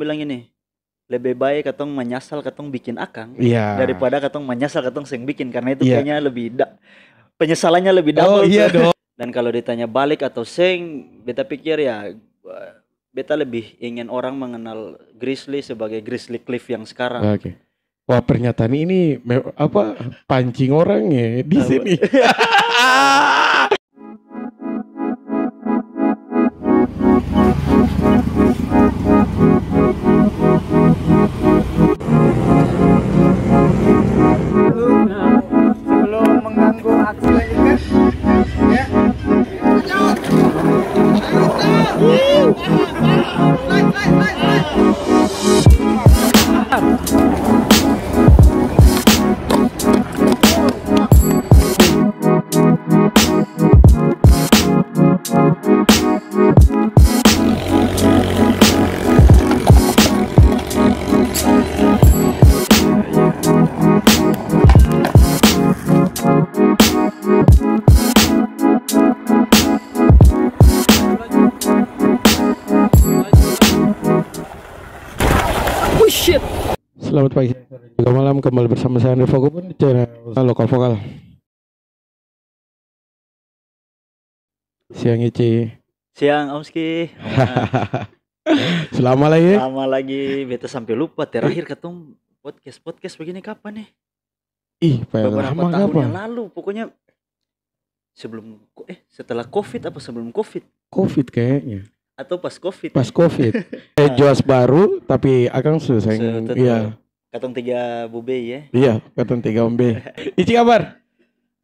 bilang ini, lebih baik katong menyesal katong bikin akang Iya. daripada katong menyesal katong seng bikin, karena itu Iya. kayaknya penyesalannya lebih Oh double iya tuh. dong. Dan kalau ditanya balik atau seng, beta pikir ya beta lebih ingin orang mengenal Grizzly sebagai Grizzly Cliff yang sekarang. Oke. Wah, pernyataan ini pancing orang ya di sini. Sebelum mengganggu aksi lanjutkan, ya. Selamat pagi juga malam, kembali bersama saya Andre Fogopun di channel Lokal Vokal. Siang Ici. Siang Omski. Selama lagi. Lama lagi, beta sampai lupa terakhir ketemu podcast begini kapan nih? Ih, Beberapa lama tahun kapan? yang lalu, pokoknya setelah COVID apa sebelum COVID? Covid kayaknya. Atau pas COVID? Pas Covid. Joas baru tapi akang susah. Iya. Katong 3 bube ya. Iya, katong 3 ombe. Ici kabar?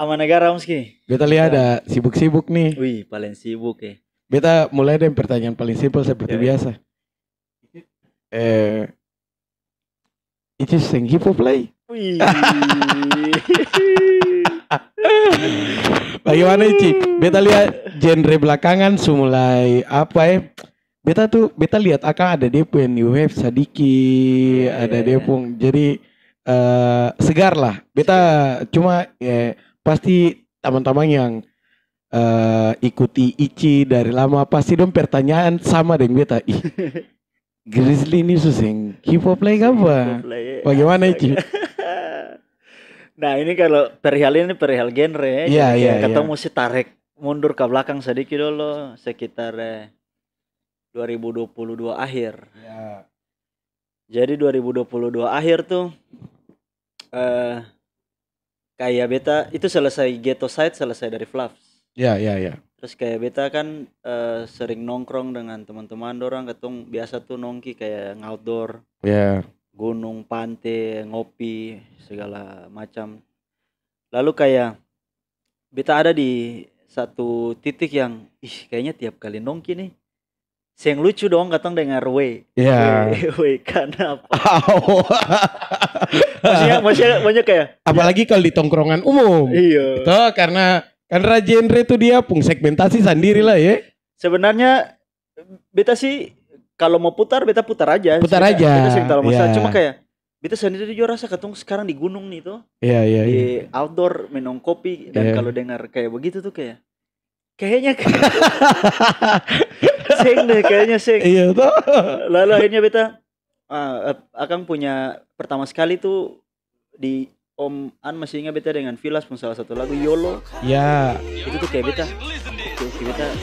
Aman negara Omski. Beta lihat ada sibuk-sibuk nih. Wih, paling sibuk ya. Beta mulai dengan pertanyaan paling simpel seperti biasa. Ici sing hip hop lagi. Wih. Bagaimana Ici? Beta lihat genre belakangan mulai apa ya? Beta lihat akan ada dia pun New Wave Sadiki, ada dia pun jadi segar lah. Beta cuma pasti teman-teman yang ikuti Ici dari lama pasti dong pertanyaan sama dengan beta. Ih, Grizzly ini susah hip hop lagi apa? Bagaimana Ici? Nah ini kalau perihal genre ya. Iya. Kita mesti tarik mundur ke belakang sedikit dulu, sekitar 2022 akhir. Ya. Jadi 2022 akhir tuh kayak beta itu selesai Ghetto Side, selesai dari Fluffs. Ya. Terus kayak beta kan sering nongkrong dengan teman-teman dorang, ketong biasa tuh nongki kayak outdoor. Ya. Gunung, pantai, ngopi, segala macam. Lalu kayak beta ada di satu titik yang kayaknya tiap kali nongki nih yang lucu dong katong dengar Ya. we kenapa? maksudnya kayak apalagi kalau di tongkrongan umum. Iya. Itu karena genre itu dia pun segmentasi sendiri lah ya. Sebenarnya beta sih kalau mau putar beta putar aja. Putar aja. Beta sih kalau masalah Yeah. cuma kayak beta sendiri juga rasa ketong sekarang di gunung nih tuh. Iya. Di outdoor minum kopi dan kalau dengar kayak begitu tuh kayaknya seng deh kayaknya seng. Iya tuh. Lalu akhirnya beta akan punya pertama sekali tuh di Om An masih ingat beta dengan Vilas pun salah satu lagu YOLO. Ya. Itu tuh kayak beta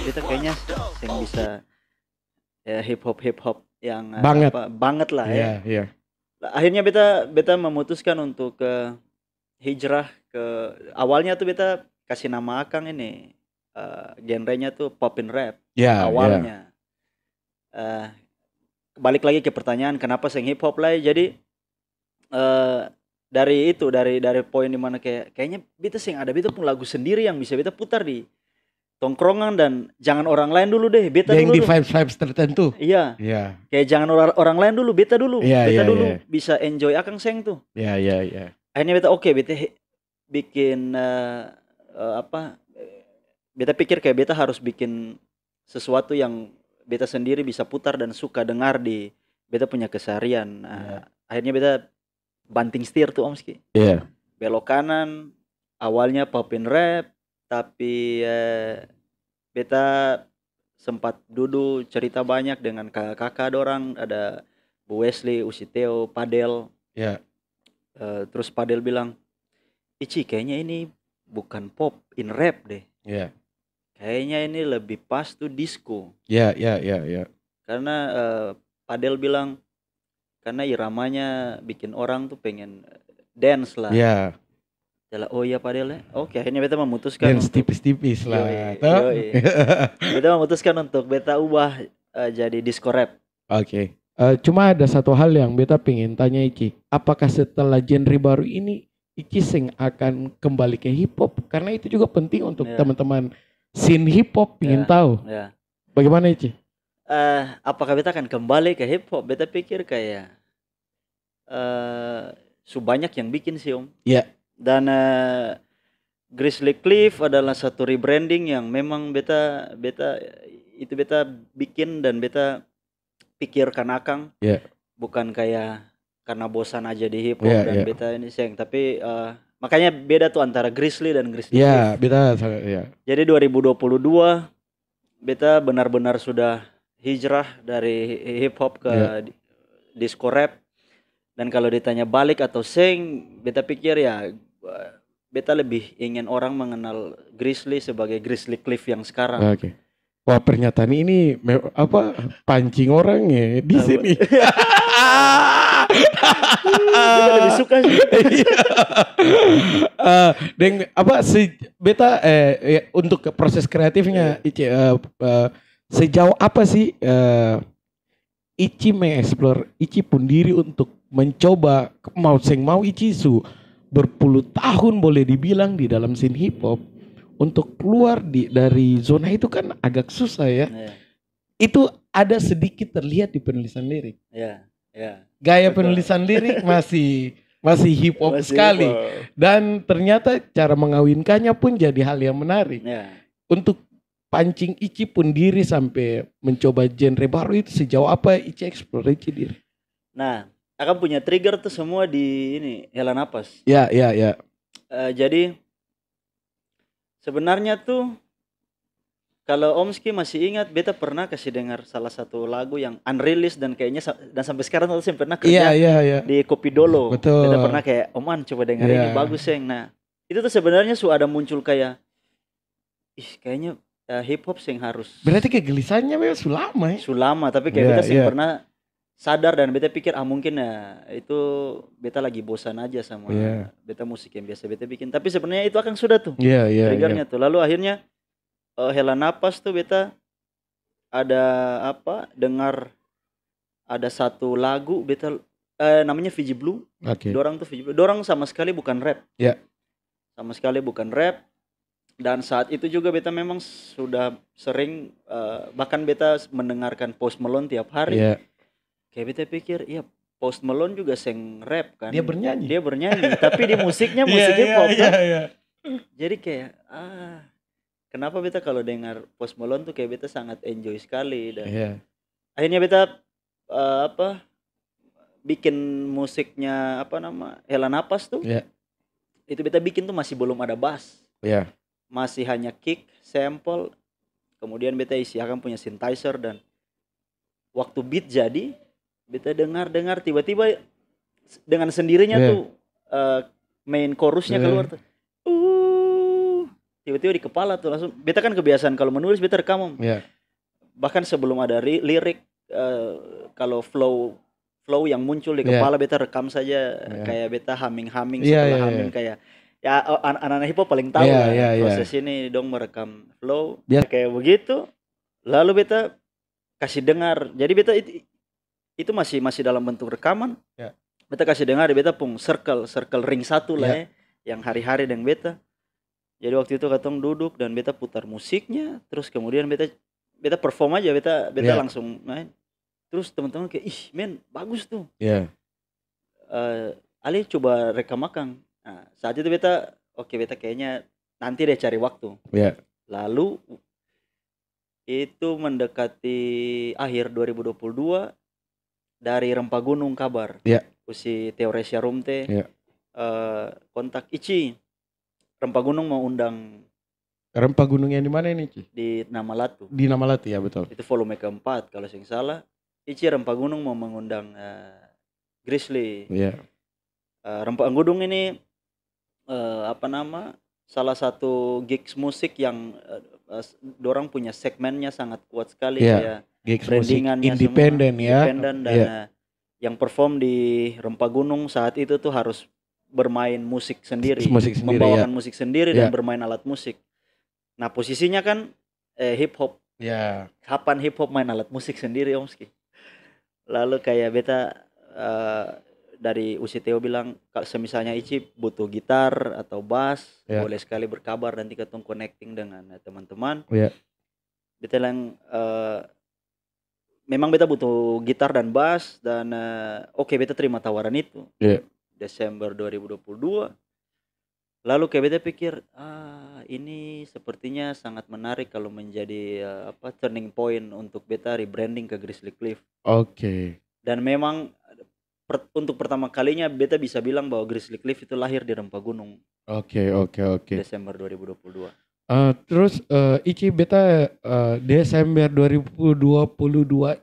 beta kayaknya seng bisa hip hop yang banget lah ya. Iya. Akhirnya beta memutuskan untuk hijrah ke awalnya tuh beta kasih nama akang ini genrenya tuh pop and rap awalnya. Balik lagi ke pertanyaan kenapa sing hip hop lah. Jadi dari poin dimana kayaknya beta sing ada beta pun lagu sendiri yang bisa beta putar di tongkrongan dan jangan orang lain dulu deh, beta yang dulu. Yang di vibes tertentu. Iya. Kayak jangan orang lain dulu, beta dulu. Beta dulu bisa enjoy akang seng tuh. Iya. Akhirnya beta beta bikin beta pikir kayak beta harus bikin sesuatu yang beta sendiri bisa putar dan suka dengar di beta punya keseharian. Akhirnya beta banting setir tuh Omski. Iya. Belok kanan, awalnya pop and rap, tapi beta sempat duduk cerita banyak dengan kakak dorang, ada Bu Wesley, Usiteo, Padel. Ya. Terus Padel bilang, Ici kayaknya ini bukan pop in rap deh. Ya. Kayaknya ini lebih pas tuh disco. Ya. Karena Padel bilang karena iramanya bikin orang tuh pengen dance lah. Ya. Jalan, oh iya Padel ya. Oke, akhirnya beta memutuskan Dance untuk tipis-tipis lah. Yoi, Toh? yoi. Beta memutuskan untuk beta ubah jadi disco rap. Oke. Cuma ada satu hal yang beta pengen tanya Iki. Apakah setelah genre baru ini Iki sing akan kembali ke hip hop? Karena itu juga penting untuk Ya. teman-teman scene hip hop pengen Ya. tahu. Ya. Bagaimana Iki? Apakah beta akan kembali ke hip hop? Beta pikir kayak banyak yang bikin sih Om. Iya. Dan Grizzly Cliff adalah satu rebranding yang memang beta bikin dan beta pikirkan akang. Iya. Bukan kayak karena bosan aja di hip hop Iya, dan iya. beta ini sayang, tapi makanya beda tuh antara Grizzly dan Grizzly Ya, Cliff. beta ya. Jadi 2022 beta benar-benar sudah hijrah dari hip hop ke disco rap. Dan kalau ditanya balik atau sing, beta pikir ya beta lebih ingin orang mengenal Grizzly sebagai Grizzly Cliff yang sekarang. Oke. Wah, pernyataan ini pancing orang ya di sini. Beta lebih suka sih. Deng beta untuk proses kreatifnya Ici, sejauh apa sih Ici mengeksplor Ici pun diri untuk mencoba mau Ici berpuluh tahun boleh dibilang di dalam scene hip hop, untuk keluar dari zona itu kan agak susah ya. Itu ada sedikit terlihat di penulisan lirik. Gaya Betul. penulisan lirik masih hip hop Masih sekali. hip hop. Dan ternyata cara mengawinkannya pun jadi hal yang menarik. Untuk pancing Ici pun diri sampai mencoba genre baru itu sejauh apa Ici explore Ici diri? Nah, akan punya trigger tuh semua di ini Hela Napas. Ya. Jadi sebenarnya tuh kalau Omski masih ingat, beta pernah kasih dengar salah satu lagu yang unreleased dan kayaknya dan sampai sekarang tuh saya pernah kerja Iya. di Kopi Dolo. Betul. Beta pernah kayak, Oman coba dengar ini bagus Seng. Nah, itu tuh sebenarnya ada muncul kayak, kayaknya hip hop sing harus. Berarti kegelisahannya memang sulama ya? Sulama, tapi kayak beta sing pernah sadar dan beta pikir mungkin itu beta lagi bosan aja sama beta musik yang biasa beta bikin. Tapi sebenarnya itu akan sudah tuh triggernya tuh. Lalu akhirnya Hela Napas tuh beta ada dengar ada satu lagu beta namanya Fiji Blue. Dorang tuh Fiji Blue. Dorang sama sekali bukan rap. Sama sekali bukan rap. Dan saat itu juga beta memang sudah sering bahkan beta mendengarkan Post Malone tiap hari. Kayak beta pikir, iya Post Malone juga sing rap kan. Dia bernyanyi. Tapi di musiknya musik hip hop kan. Jadi kayak kenapa beta kalau dengar Post Malone tuh kayak beta sangat enjoy sekali. Dan akhirnya beta bikin musiknya Hela Napas tuh. Itu beta bikin tuh masih belum ada bass. Masih hanya kick, sample. Kemudian beta isi akan punya synthesizer dan waktu beat jadi beta dengar tiba-tiba dengan sendirinya tuh main chorusnya keluar tuh. Tiba-tiba di kepala tuh langsung. Beta kan kebiasaan kalau menulis beta rekam. Bahkan sebelum ada lirik kalau flow yang muncul di kepala beta rekam saja kayak beta humming setelah humming kayak ya anak-anak hip hop paling tahu proses ini dong merekam flow kayak begitu. Lalu beta kasih dengar. Jadi beta itu masih dalam bentuk rekaman. Beta kasih dengar beta pung circle ring satu lah yang hari-hari dengan beta. Jadi waktu itu katong duduk dan beta putar musiknya, terus kemudian beta perform aja, beta langsung main. Terus teman-teman kayak, ih men bagus tuh. Ali coba rekam akang. Nah, saat itu beta kayaknya nanti deh cari waktu. Lalu itu mendekati akhir 2022 dari Rempah Gunung kabar. Usi Teoresia Rumte kontak Ici. Rempah Gunung mau undang. Rempah Gunung yang di mana ini Ci? Di Namalatu. Di Namalatu ya betul. Itu volume keempat kalau saya salah. Ici Rempah Gunung mau mengundang Grizzly. Iya. Rempah Gunung ini salah satu gigs musik yang dorang punya segmennya sangat kuat sekali, Iya. kayak Gigs musik brandingannya independen semua ya. independen, dan Iya. yang perform di Rempah Gunung saat itu tuh harus bermain musik sendiri, Musik sendiri ya. membawakan musik sendiri Iya. dan bermain alat musik. Nah posisinya kan hip hop, Ya. kapan hip hop main alat musik sendiri Omski. Lalu kayak beta dari UCTO bilang kalau semisalnya Ici butuh gitar atau bass, Ya. boleh sekali berkabar, nanti ketemu connecting dengan teman-teman. Ya. Beta bilang memang beta butuh gitar dan bass, dan oke, beta terima tawaran itu. Iya. Desember 2022. Lalu kayak beta pikir, ini sepertinya sangat menarik kalau menjadi turning point untuk beta rebranding ke Grizzly Cliff. Oke. Dan memang untuk pertama kalinya beta bisa bilang bahwa Grizzly Cliff itu lahir di Rempah Gunung Oke. Desember 2022. Terus Ici beta Desember 2022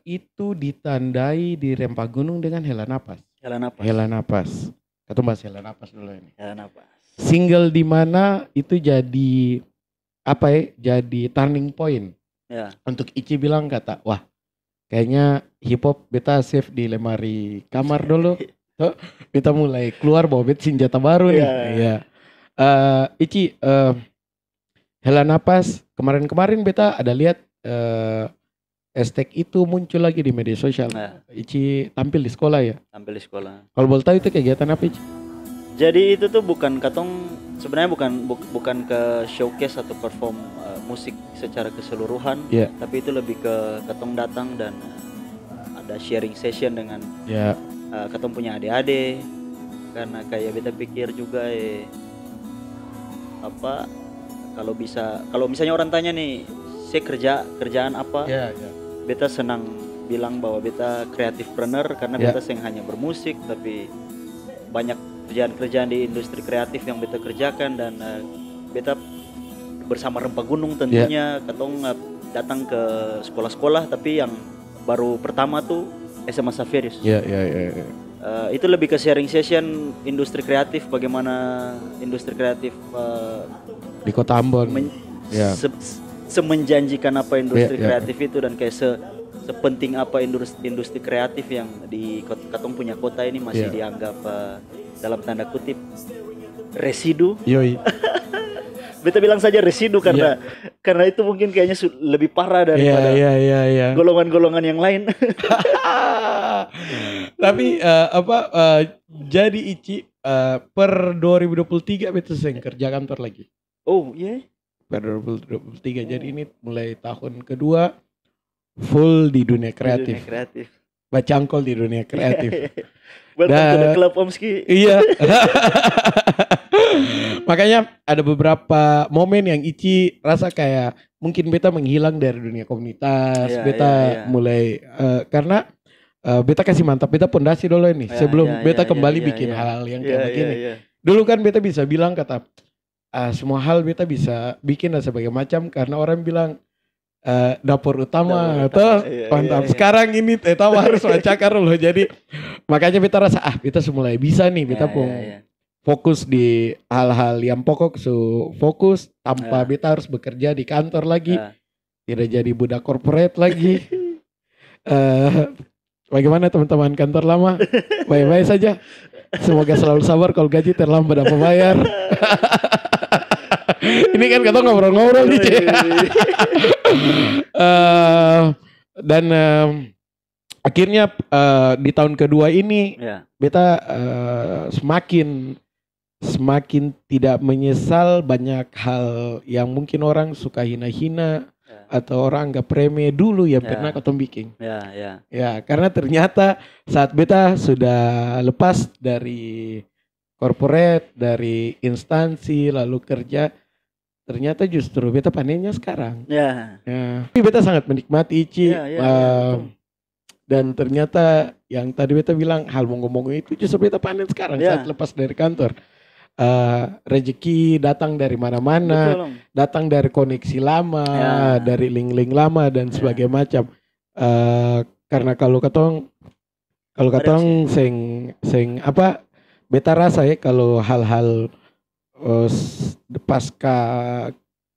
itu ditandai di Rempah Gunung dengan Hela Napas. Hela Napas. Kita bahas Hela Napas dulu ini. Hela Napas. Single di mana itu jadi jadi turning point. Ya. Untuk Ici bilang kata, wah kayaknya hip hop beta save di lemari kamar dulu. So, beta mulai keluar bawa beta senjata baru nih. Iya. Ici Hela Napas kemarin beta ada lihat hashtag itu muncul lagi di media sosial. Ici tampil di sekolah ya? Tampil di sekolah. Kalau boleh tahu itu kegiatan apa Ici? Jadi itu tuh bukan sebenarnya bukan ke showcase atau perform musik secara keseluruhan, tapi itu lebih ke katong datang dan ada sharing session dengan katong punya adik-adik, karena kayak beta pikir juga kalau misalnya orang tanya nih, saya kerjaan apa, beta senang bilang bahwa beta kreatifpreneur, karena beta seng hanya bermusik tapi banyak kerjaan-kerjaan di industri kreatif yang beta kerjakan, dan beta bersama Rempah Gunung tentunya katong datang ke sekolah-sekolah, tapi yang baru pertama tuh SMA Saverius. Itu lebih ke sharing session industri kreatif, bagaimana industri kreatif di Kota Ambon semenjanjikan apa industri kreatif itu, dan kayak sepenting apa industri kreatif yang di katong punya kota ini masih dianggap dalam tanda kutip residu. Beta bilang saja residu karena itu mungkin kayaknya lebih parah daripada golongan-golongan yang lain. Tapi jadi Ici per 2023 beta seng kerja kantor lagi. Oh iya. Per 2023, jadi ini mulai tahun kedua full di dunia kreatif. Bacangkol di dunia kreatif. Welcome to the club Omski. Iya. Makanya ada beberapa momen yang Ici rasa kayak mungkin beta menghilang dari dunia komunitas. Beta mulai karena beta kasih mantap beta pondasi dulu ini sebelum beta kembali bikin hal-hal yang kayak begini. Dulu kan beta bisa bilang kata semua hal beta bisa bikin dan sebagai macam karena orang bilang dapur utama atau mantap. Sekarang ini beta harus cakar loh. Jadi makanya beta rasa beta mulai bisa nih beta fokus di hal-hal yang pokok, fokus tanpa beta harus bekerja di kantor lagi, tidak jadi budak corporate lagi. Bagaimana teman-teman kantor lama? Baik-baik saja. Semoga selalu sabar kalau gaji terlambat apa bayar. Ini kan kita ngobrol-ngobrol nih. Dan akhirnya di tahun kedua ini beta semakin tidak menyesal banyak hal yang mungkin orang suka hina-hina atau orang anggap remeh dulu yang pernah ketemu bikin. Ya, karena ternyata saat beta sudah lepas dari corporate, dari instansi lalu kerja, ternyata justru beta panennya sekarang. Tapi beta sangat menikmati Ici. Dan ternyata yang tadi beta bilang hal ngomong itu justru beta panen sekarang saat lepas dari kantor. Rezeki datang dari mana-mana, datang dari koneksi lama, dari link-link lama dan sebagainya macam. karena kalau katong Ada sih. seng apa beta rasa ya kalau hal-hal pasca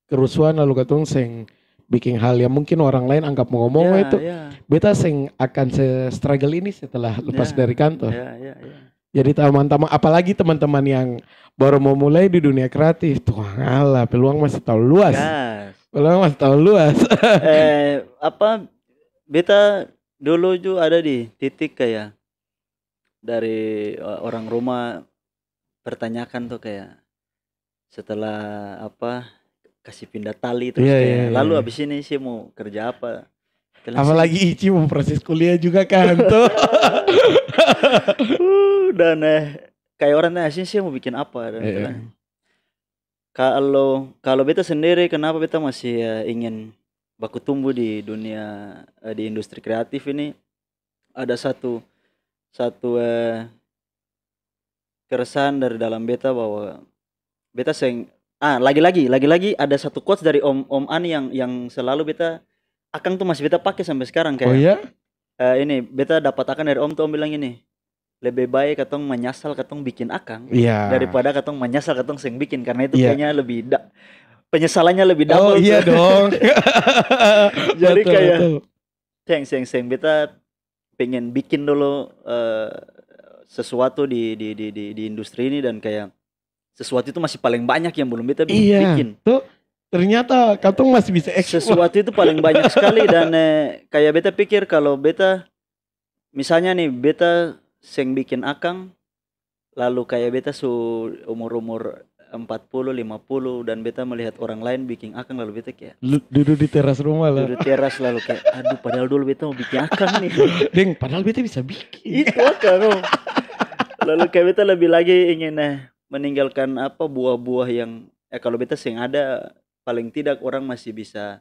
kerusuhan lalu katong seng bikin hal yang mungkin orang lain anggap mau ngomong Ya, itu ya, beta seng akan struggle ini setelah lepas ya, dari kantor. ya, ya, ya. Jadi teman-teman apalagi teman-teman yang baru mau mulai di dunia kreatif, Tuhan Allah, peluang masih terlalu luas. Gas. Peluang masih terlalu luas. Apa beta dulu juga ada di titik kayak dari orang rumah pertanyakan tuh kayak setelah apa kasih pindah tali terus Iya, iya, kayak iya, lalu iya. abis ini sih mau kerja apa? Bilang sih, Apalagi Ici mau proses kuliah juga kan tuh. dan kayak orang nanya sih mau bikin apa dan Iya. bilang kalau kalau beta sendiri kenapa beta masih ingin baku tumbuh di dunia di industri kreatif ini ada satu satu keresahan dari dalam beta bahwa beta lagi-lagi ada satu quotes dari Om An yang selalu beta akang tuh masih beta pakai sampai sekarang Oh kayak ya? ini beta dapat akang dari Om tuh Om bilang ini lebih baik katong menyesal katong bikin akang Iya. daripada katong menyesal katong seng bikin karena itu Iya. kayaknya lebih penyesalannya lebih Oh double iya tuh. dong. Jadi Betul, kayak betul. seng beta pengen bikin dulu sesuatu di industri ini dan kayak sesuatu itu masih paling banyak yang belum beta Iya. bikin. Tuh ternyata katong masih bisa ekspor. Sesuatu itu paling banyak sekali dan kayak beta pikir kalau beta misalnya nih beta seng bikin akang lalu kayak beta umur 40 50 dan beta melihat orang lain bikin akang lalu beta kayak Duduk di teras rumah lah. duduk teras lalu kayak aduh padahal dulu beta mau bikin akang nih. Deng, padahal beta bisa bikin. Itu akang oh. Lalu kayak beta lebih lagi ingin meninggalkan apa buah-buah yang kalau beta seng ada paling tidak orang masih bisa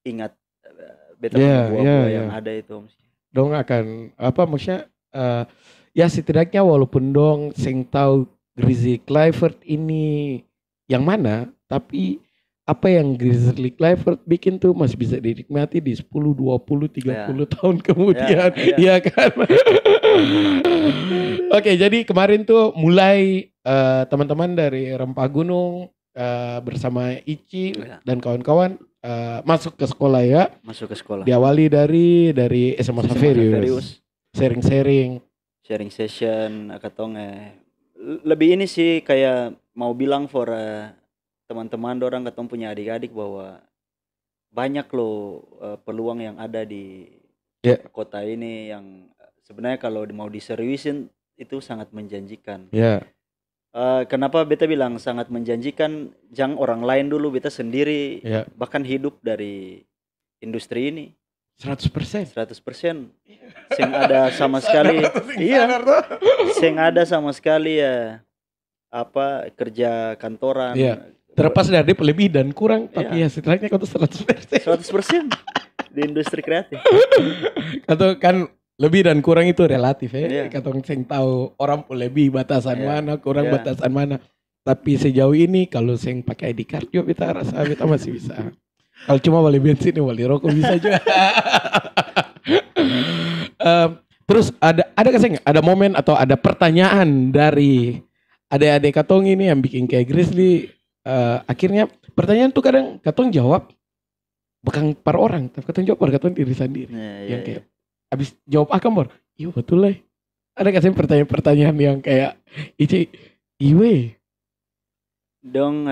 ingat beta punya Iya, buah-buah iya, yang iya. ada itu Om. Dong akan apa maksudnya ya setidaknya walaupun dong sing tahu Grizzly Clifford ini yang mana, tapi apa yang Grizzly Clifford bikin tuh masih bisa dinikmati di 10, 20, 30 tahun kemudian. Ya. Iya kan? Oke, jadi kemarin tuh mulai teman-teman dari Rempah Gunung bersama Ici Ya. dan kawan-kawan masuk ke sekolah ya. Masuk ke sekolah. Diawali dari SMA SMA Saverius. Saverius. Sharing-sharing. Sharing session katong lebih ini sih kayak mau bilang for teman-teman dorang katong punya adik-adik bahwa banyak loh peluang yang ada di Ya. kota ini yang sebenarnya kalau mau diseriusin itu sangat menjanjikan. Ya. Kenapa beta bilang sangat menjanjikan? Jangan orang lain dulu, beta sendiri Ya. bahkan hidup dari industri ini 100%. 100%. Sing ada sama sekali. Iya. Sing ada sama sekali ya apa kerja kantoran. Iya. Terlepas dari lebih dan kurang, tapi ya setidaknya kau tuh 100%. 100% di industri kreatif. Atau kan lebih dan kurang itu relatif ya. Iya. Katong sing tahu orang pun lebih batasan Iya. mana, kurang Iya. batasan mana. Tapi sejauh ini kalau sing pakai ID card juga beta rasa beta masih bisa. Kalau cuma beli bensin ya beli rokok bisa juga. Terus ada kasih nggak ada momen atau ada pertanyaan dari adik-adik katong ini yang bikin kayak Grizzly akhirnya pertanyaan tuh kadang katong jawab bukan per orang tapi katong jawab per katong diri sendiri yang kayak abis jawab akan iya betul lah ada kasih pertanyaan-pertanyaan yang kayak iwe dong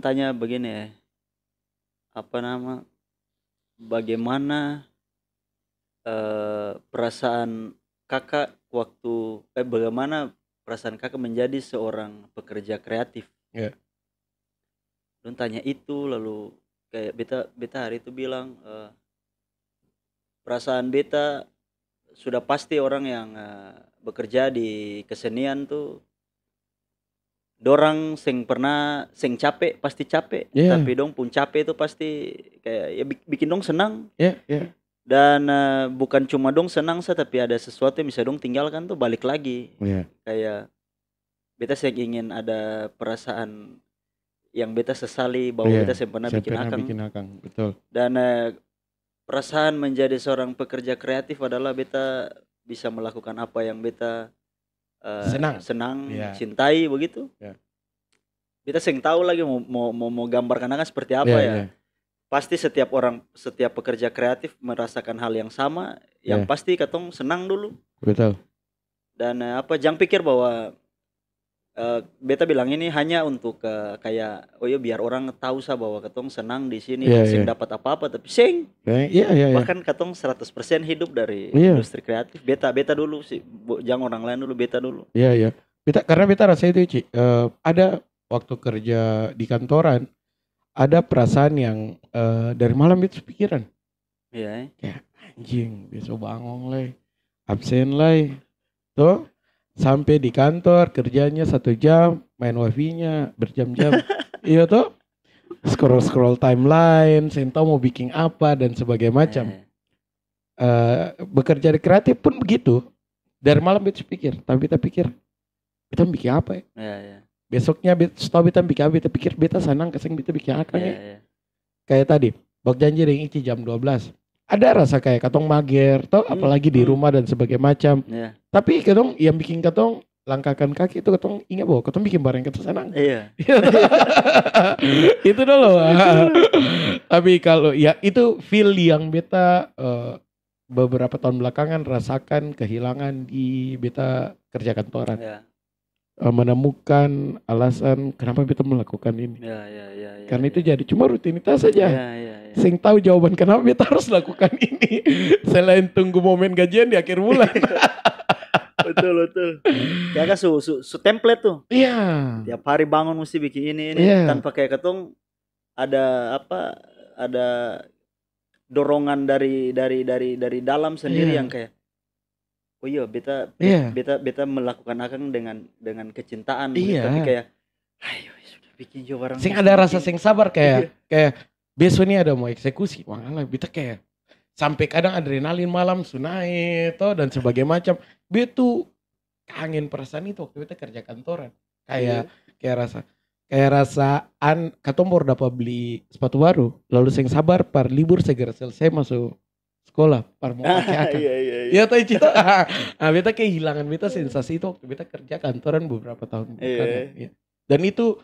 tanya begini apa nama bagaimana perasaan kakak waktu bagaimana perasaan kakak menjadi seorang pekerja kreatif. Yeah. Dong tanya itu lalu kayak beta hari itu bilang perasaan beta sudah pasti orang yang bekerja di kesenian tuh dorang sing capek pasti capek tapi dong pun capek itu pasti kayak ya bikin dong senang dan bukan cuma dong senang tapi ada sesuatu yang bisa dong tinggalkan tuh balik lagi kayak beta sih ingin ada perasaan yang beta sesali bahwa beta pernah bikin akang betul dan perasaan menjadi seorang pekerja kreatif adalah beta bisa melakukan apa yang beta senang, Iya. cintai begitu. Ya. Beta seng tahu lagi mau gambarkan akan seperti apa Iya, ya. iya. Pasti setiap pekerja kreatif merasakan hal yang sama. Yang Iya. pasti katong senang dulu. Betul. Dan jangan pikir bahwa beta bilang ini hanya untuk kayak oh ya biar orang tahu sah bahwa katong senang di sini, Iya, seng iya. dapat apa-apa, tapi seng Iya, iya, iya. bahkan katong 100% hidup dari Iya. industri kreatif. Beta dulu sih, jangan orang lain dulu, beta dulu. Iya, iya. Karena beta rasa itu, Ci. Ada waktu kerja di kantoran, ada perasaan yang dari malam itu pikiran. Iya. Kayak anjing, besok bangun lah, absen lah. Tuh, sampai di kantor kerjanya 1 jam, main wifi-nya berjam-jam. Iya tuh, scroll timeline, saya tahu mau bikin apa dan sebagainya macam. Bekerja di kreatif pun begitu. Dari malam beta pikir, tapi beta pikir, beta bikin apa ya? Iya. Besoknya setelah beta bikin apa, beta pikir beta senang keseng beta bikin apa ya? Iya. Kayak tadi, bak janji dengan Ici jam 12. Ada rasa kayak katong mager, toh apalagi di rumah dan sebagainya macam. Iya. Tapi katong yang bikin katong langkahkan kaki itu katong ingat bahwa katong bikin bareng katong senang. Iya. Itu dulu. Tapi kalau ya itu feel yang beta beberapa tahun belakangan rasakan kehilangan di beta kerja kantoran. Iya. Menemukan alasan kenapa beta melakukan ini. Iya. Karena itu jadi cuma rutinitas saja. Iya. Sing tahu jawaban kenapa beta harus lakukan ini selain tunggu momen gajian di akhir bulan. Betul. Kayak su template tuh. Iya. Tiap hari bangun mesti bikin ini Iya. tanpa kayak ketong ada dorongan dari dalam sendiri Iya. yang kayak oh iya beta melakukan akan dengan kecintaan gitu. Iya. Tapi kayak ayo sudah bikin jo barang. Sing ada rasa sing sabar kayak besok ini ada mau eksekusi. Wah lah beta kayak sampai kadang adrenalin malam sunai toh dan sebagainya macam. Betu kangen perasaan itu waktu beta kerja kantoran. Kayak rasaan katong baru dapat beli sepatu baru, lalu sing sabar par libur segera selesai masuk sekolah par mau pakai akan. Iya tahu cita. Beta kehilangan beta sensasi itu waktu beta kerja kantoran beberapa tahun belakangan. Ya. Dan itu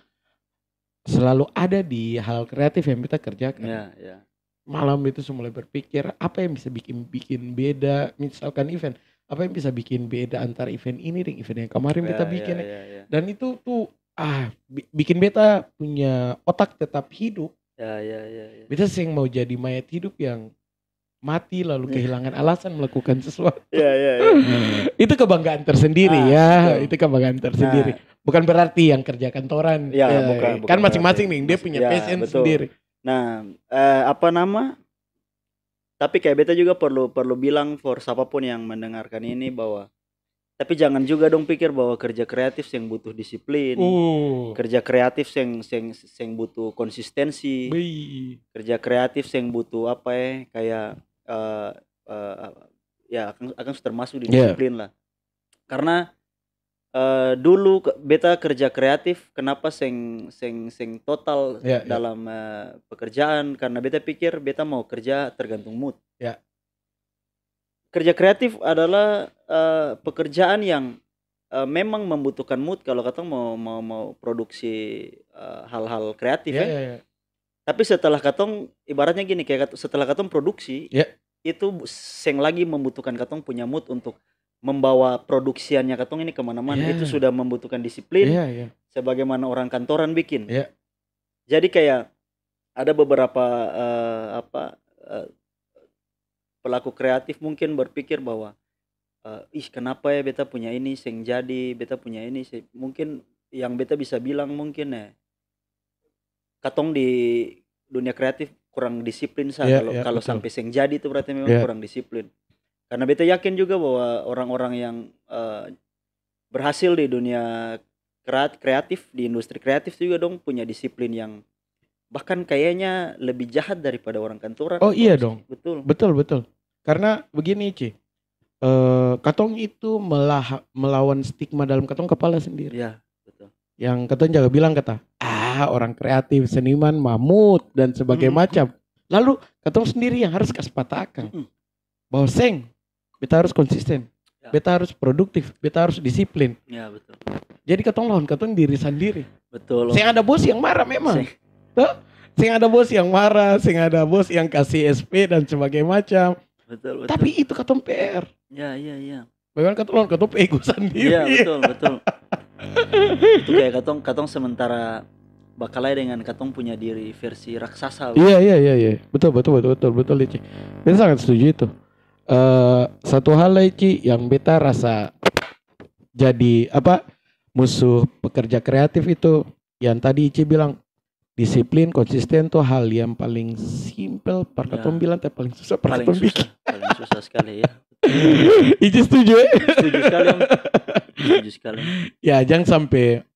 selalu ada di hal kreatif yang beta kerjakan. Iya. Malam itu mulai berpikir apa yang bisa bikin beda, misalkan event, apa yang bisa bikin beda antara event ini dengan event yang kemarin beta bikin. Iya. Dan itu tuh bikin beta punya otak tetap hidup. Iya. Beta sing mau jadi mayat hidup yang mati lalu kehilangan alasan melakukan sesuatu. Iya. Itu kebanggaan tersendiri ya. Betul. Itu kebanggaan tersendiri. Bukan berarti yang kerja kantoran. Ya, bukan kan masing-masing berarti. nih dia punya passion betul. sendiri. Nah, tapi kayak beta juga perlu bilang for siapapun yang mendengarkan ini bahwa tapi jangan juga dong pikir bahwa kerja kreatif yang butuh disiplin. Kerja kreatif yang butuh konsistensi. Kerja kreatif yang butuh apa ya kayak ya akan termasuk di disiplin lah. Karena dulu beta kerja kreatif kenapa seng total dalam pekerjaan karena beta pikir beta mau kerja tergantung mood. Kerja kreatif adalah pekerjaan yang memang membutuhkan mood kalau katong mau produksi hal-hal kreatif ya. Tapi setelah katong ibaratnya gini kayak setelah katong produksi itu seng lagi membutuhkan katong punya mood untuk membawa produksiannya katong ini kemana-mana. Itu sudah membutuhkan disiplin sebagaimana orang kantoran bikin. Jadi kayak ada beberapa pelaku kreatif mungkin berpikir bahwa kenapa ya beta punya ini seng jadi, beta punya ini mungkin yang beta bisa bilang mungkin katong di dunia kreatif kurang disiplin kalau sampai seng jadi itu berarti memang kurang disiplin. Karena beta yakin juga bahwa orang-orang yang berhasil di dunia kreatif, di industri kreatif juga dong punya disiplin yang bahkan kayaknya lebih jahat daripada orang kantoran. Oh iya dong. Betul. Karena begini Ci, katong itu melawan stigma dalam katong kepala sendiri. Iya, betul. Yang katong jaga bilang orang kreatif, seniman, mamut dan sebagainya macam. Lalu katong sendiri yang harus kasih patah akang. Mm-mm. Bahwa seng, beta harus konsisten. Ya. Beta harus produktif, beta harus disiplin. Ya betul. Jadi katong lawan katong diri sendiri. Betul. Seng ada bos yang marah memang. Seng. Tuh, seng ada bos yang marah, seng ada bos yang kasih SP dan sebagainya macam. Betul. Tapi itu katong PR. Ya. Bagaimana katong lawan katong ego sendiri. Iya betul. Itu kayak katong sementara bakalai dengan katong punya diri versi raksasa. Iya. Betul Ici. Beta sangat setuju itu. Satu hal Ici yang beta rasa jadi musuh pekerja kreatif itu yang tadi Ici bilang disiplin, konsisten tuh hal yang paling simple. Katong bilang tapi paling susah. Paling susah sekali ya. Ici setuju ya? Setuju sekali. Ya jangan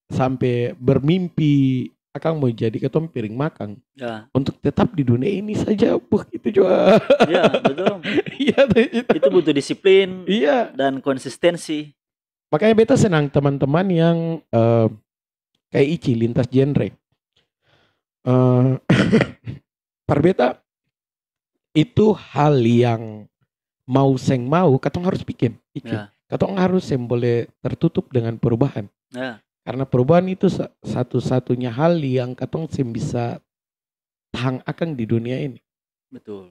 sampai bermimpi akang mau jadi ketua piring makan. Ya. Untuk tetap di dunia ini saja, itu juga. Iya betul. Iya itu butuh disiplin. Iya. Dan konsistensi. Makanya beta senang teman-teman yang kayak Ici lintas genre. Per beta itu hal yang mau katong harus bikin. Ya. Katong harus yang boleh tertutup dengan perubahan. Ya. Karena perubahan itu satu-satunya hal yang katong bisa tahan akan di dunia ini. Betul.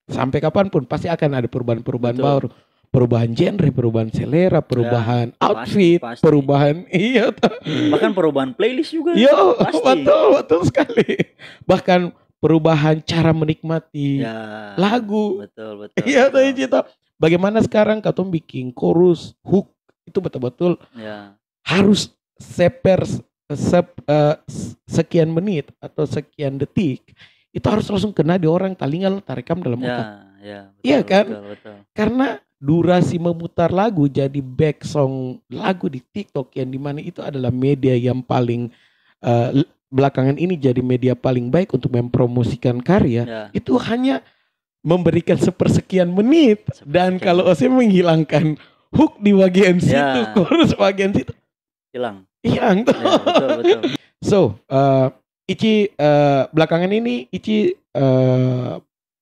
Sampai kapanpun pasti akan ada perubahan-perubahan Betul. baru. Perubahan genre, perubahan selera, perubahan outfit, pasti. perubahan Bahkan perubahan playlist juga. Yo, Pasti. betul sekali. Bahkan perubahan cara menikmati Ya. lagu. Betul. Iya tuh Cita. Bagaimana sekarang katong bikin chorus, hook itu betul-betul Ya. harus sekian menit atau sekian detik itu harus langsung kena di orang talingal tarekam dalam otak. Ya. Betul, Iya kan? Betul. Karena durasi memutar lagu jadi back song lagu di TikTok yang dimana itu adalah media yang paling belakangan ini jadi media paling baik untuk mempromosikan karya. Ya. Itu hanya memberikan sepersekian menit dan kalau saya menghilangkan hook di bagian situ, chorus bagian situ hilang tuh. Ya, betul. So, Ici belakangan ini Ici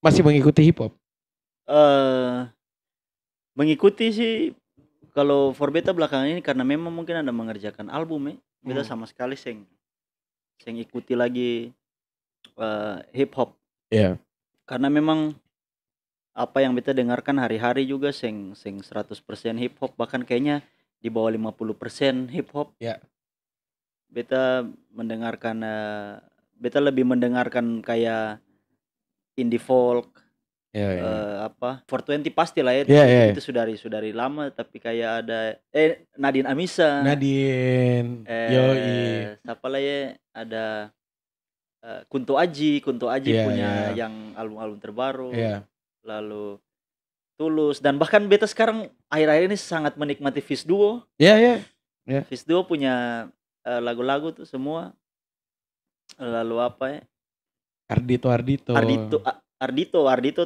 masih mengikuti hip hop? Mengikuti sih kalau for beta belakangan ini karena memang mungkin ada mengerjakan album beta sama sekali seng ikuti lagi hip hop. Iya. Karena memang apa yang beta dengarkan hari-hari juga seng 100% hip hop, bahkan kayaknya di bawah 50% hip hop. Ya. Beta mendengarkan beta lebih mendengarkan kayak indie folk. 420 pasti lah ya. Itu sudah dari lama, tapi kayak ada Nadine Amisa. Yoi. Siapa lah ya, ada Kunto Aji punya yang album terbaru. Lalu Tulus, dan bahkan beta sekarang akhir-akhir ini sangat menikmati Fish Duo. Iya. Fish Duo punya lagu-lagu tuh semua. Lalu apa ya? Ardito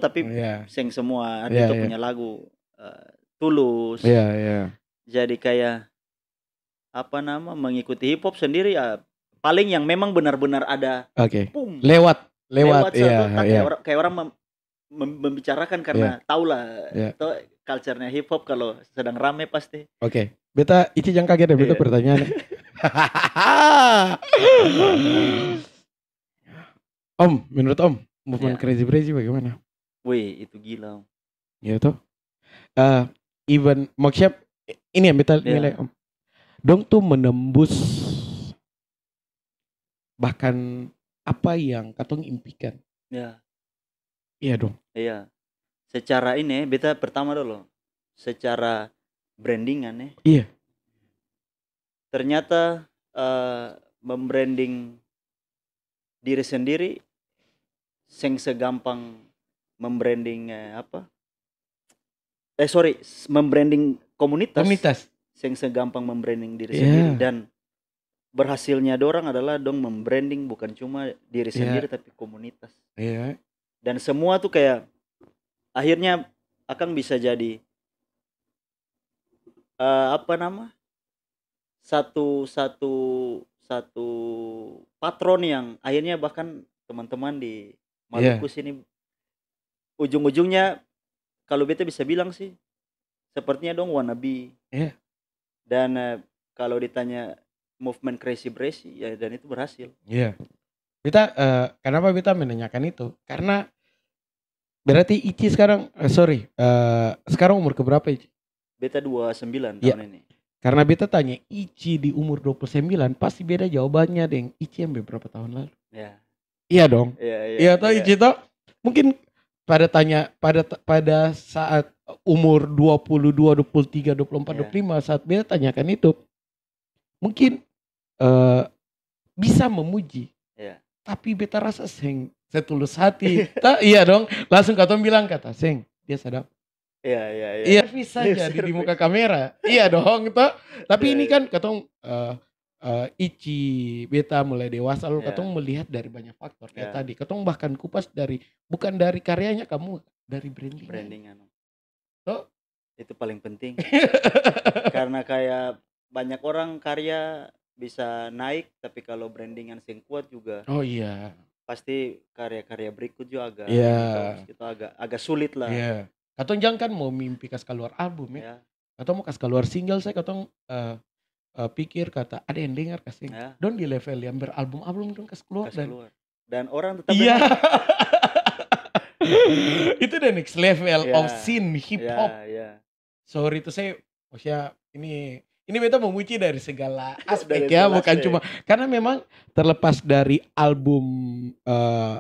tapi seng semua. Ardito punya lagu Tulus. Iya. Jadi kayak mengikuti hip hop sendiri ya, paling yang memang benar-benar ada. Boom, lewat kayak orang membicarakan karena tahulah culture-nya hip hop kalau sedang rame pasti. Beta Ici jangan kaget deh, beta pertanyaan. Om, menurut Om, movement Crazy bagaimana? Wih, itu gila. Ya toh. Even maksudnya ini yang beta nilai Om. Dong tuh menembus bahkan apa yang katong impikan. Ya. Iya dong. Iya. Secara ini beta pertama dulu. Secara brandingan Iya. Ternyata membranding diri sendiri segampang membranding membranding komunitas. Segampang membranding diri sendiri, dan berhasilnya dorang adalah dong membranding bukan cuma diri sendiri tapi komunitas. Iya. Dan semua tuh kayak akhirnya akan bisa jadi satu patron yang akhirnya bahkan teman-teman di Maluku sini ujung-ujungnya kalau beta bisa bilang sih sepertinya dong wannabe. Iya. Dan kalau ditanya movement Crazy Brazy ya, dan itu berhasil. Iya. Beta kenapa beta menanyakan itu? Karena berarti Ici sekarang sekarang umur keberapa Ici? Beta 29 Iya. tahun ini. Karena beta tanya Ici di umur 29 pasti beda jawabannya deng Ici yang berapa tahun lalu. Ya. Iya dong. Iya, Iya toh Ici toh. Mungkin pada saat umur 22, 23, 24, Iya. 25 saat beta tanyakan itu mungkin bisa memuji. Iya. Tapi beta rasa seng setulus hati. Iya dong. Langsung katong bilang kata seng dia sadap. Iya, iya, iya. Iya bisa jadi di Service. muka kamera. Iya dong toh. Tapi Iya, ini iya. kan katong Ici beta mulai dewasa lalu Iya. katong melihat dari banyak faktor kayak Iya. tadi. Katong bahkan kupas bukan dari karyanya kamu, dari branding. Branding Toh? itu paling penting. Karena kayak banyak orang karya bisa naik, tapi kalau brandingan sing kuat juga Oh iya. pasti karya-karya berikut juga agak Iya. itu agak sulit lah. Iya. Katong jangan kan mau mimpi kas keluar album ya. Ya. Katong mau kas keluar single saya katong pikir kata ada yang dengar kasih. Ya. Don di level yang beralbum-album dong kas keluar Kasih keluar. Dan orang tetap iya. dengar. Itu the next level Ya. of scene hip hop. Ya. Sorry itu saya maksudnya ini beta memuji dari segala aspek Dari ya, segala bukan aspek. cuma karena memang terlepas dari album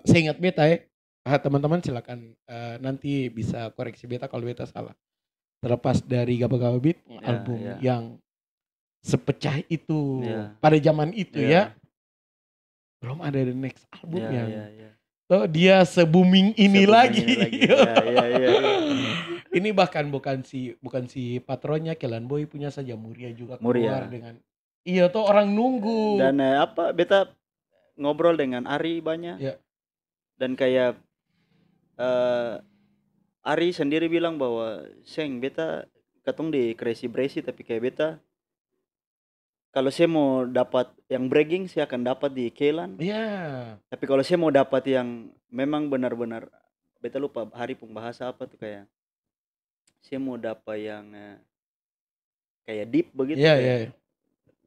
saya ingat beta ya. Teman-teman silakan nanti bisa koreksi beta kalau beta salah. Terlepas dari Gaba-Gaba Beat, album ya. yang sepecah itu Ya. pada zaman itu Ya. ya. Belum ada the next album yang Ya. toh dia se-booming ini lagi. Ya. Ini bahkan bukan si patronnya Kelan Boy punya saja Muria juga keluar Muria. dengan iya tuh orang nunggu. Dan beta ngobrol dengan Ari banyak. Ya. Dan kayak Ari sendiri bilang bahwa seng beta katong di Crazy Brazy, tapi kayak beta kalau saya mau dapat yang bragging saya akan dapat di Kelan. Iya. Tapi kalau saya mau dapat yang memang benar-benar beta lupa Hari pun bahasa apa tuh, kayak saya mau dapat yang kayak deep begitu. Iya, kayak iya.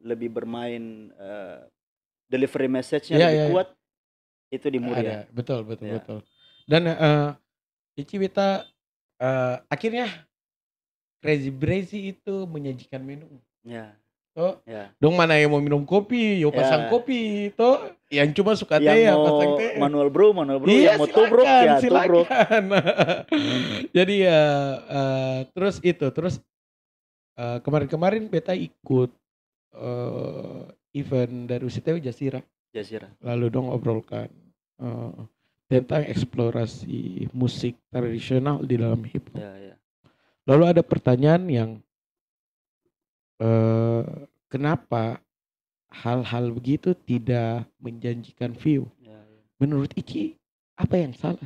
lebih bermain delivery message-nya Iya, lebih iya. kuat itu di Muria. Ada, betul. Ya. Dan Ici beta akhirnya Crazy Brazy itu menyajikan menu. Ya. Toh, Ya. dong mana yang mau minum kopi, yo pasang Ya. kopi, toh yang cuma suka Yang teh ya mau pasang teh. manual brew, Iya, yang mau tubruk ya tubruk. silakan. Jadi terus kemarin-kemarin beta ikut event dari UCTW Jasira. Lalu dong obrolkan tentang eksplorasi musik tradisional di dalam hip hop. Ya. Lalu ada pertanyaan yang kenapa hal-hal begitu tidak menjanjikan view? Ya. Menurut Ici apa yang salah?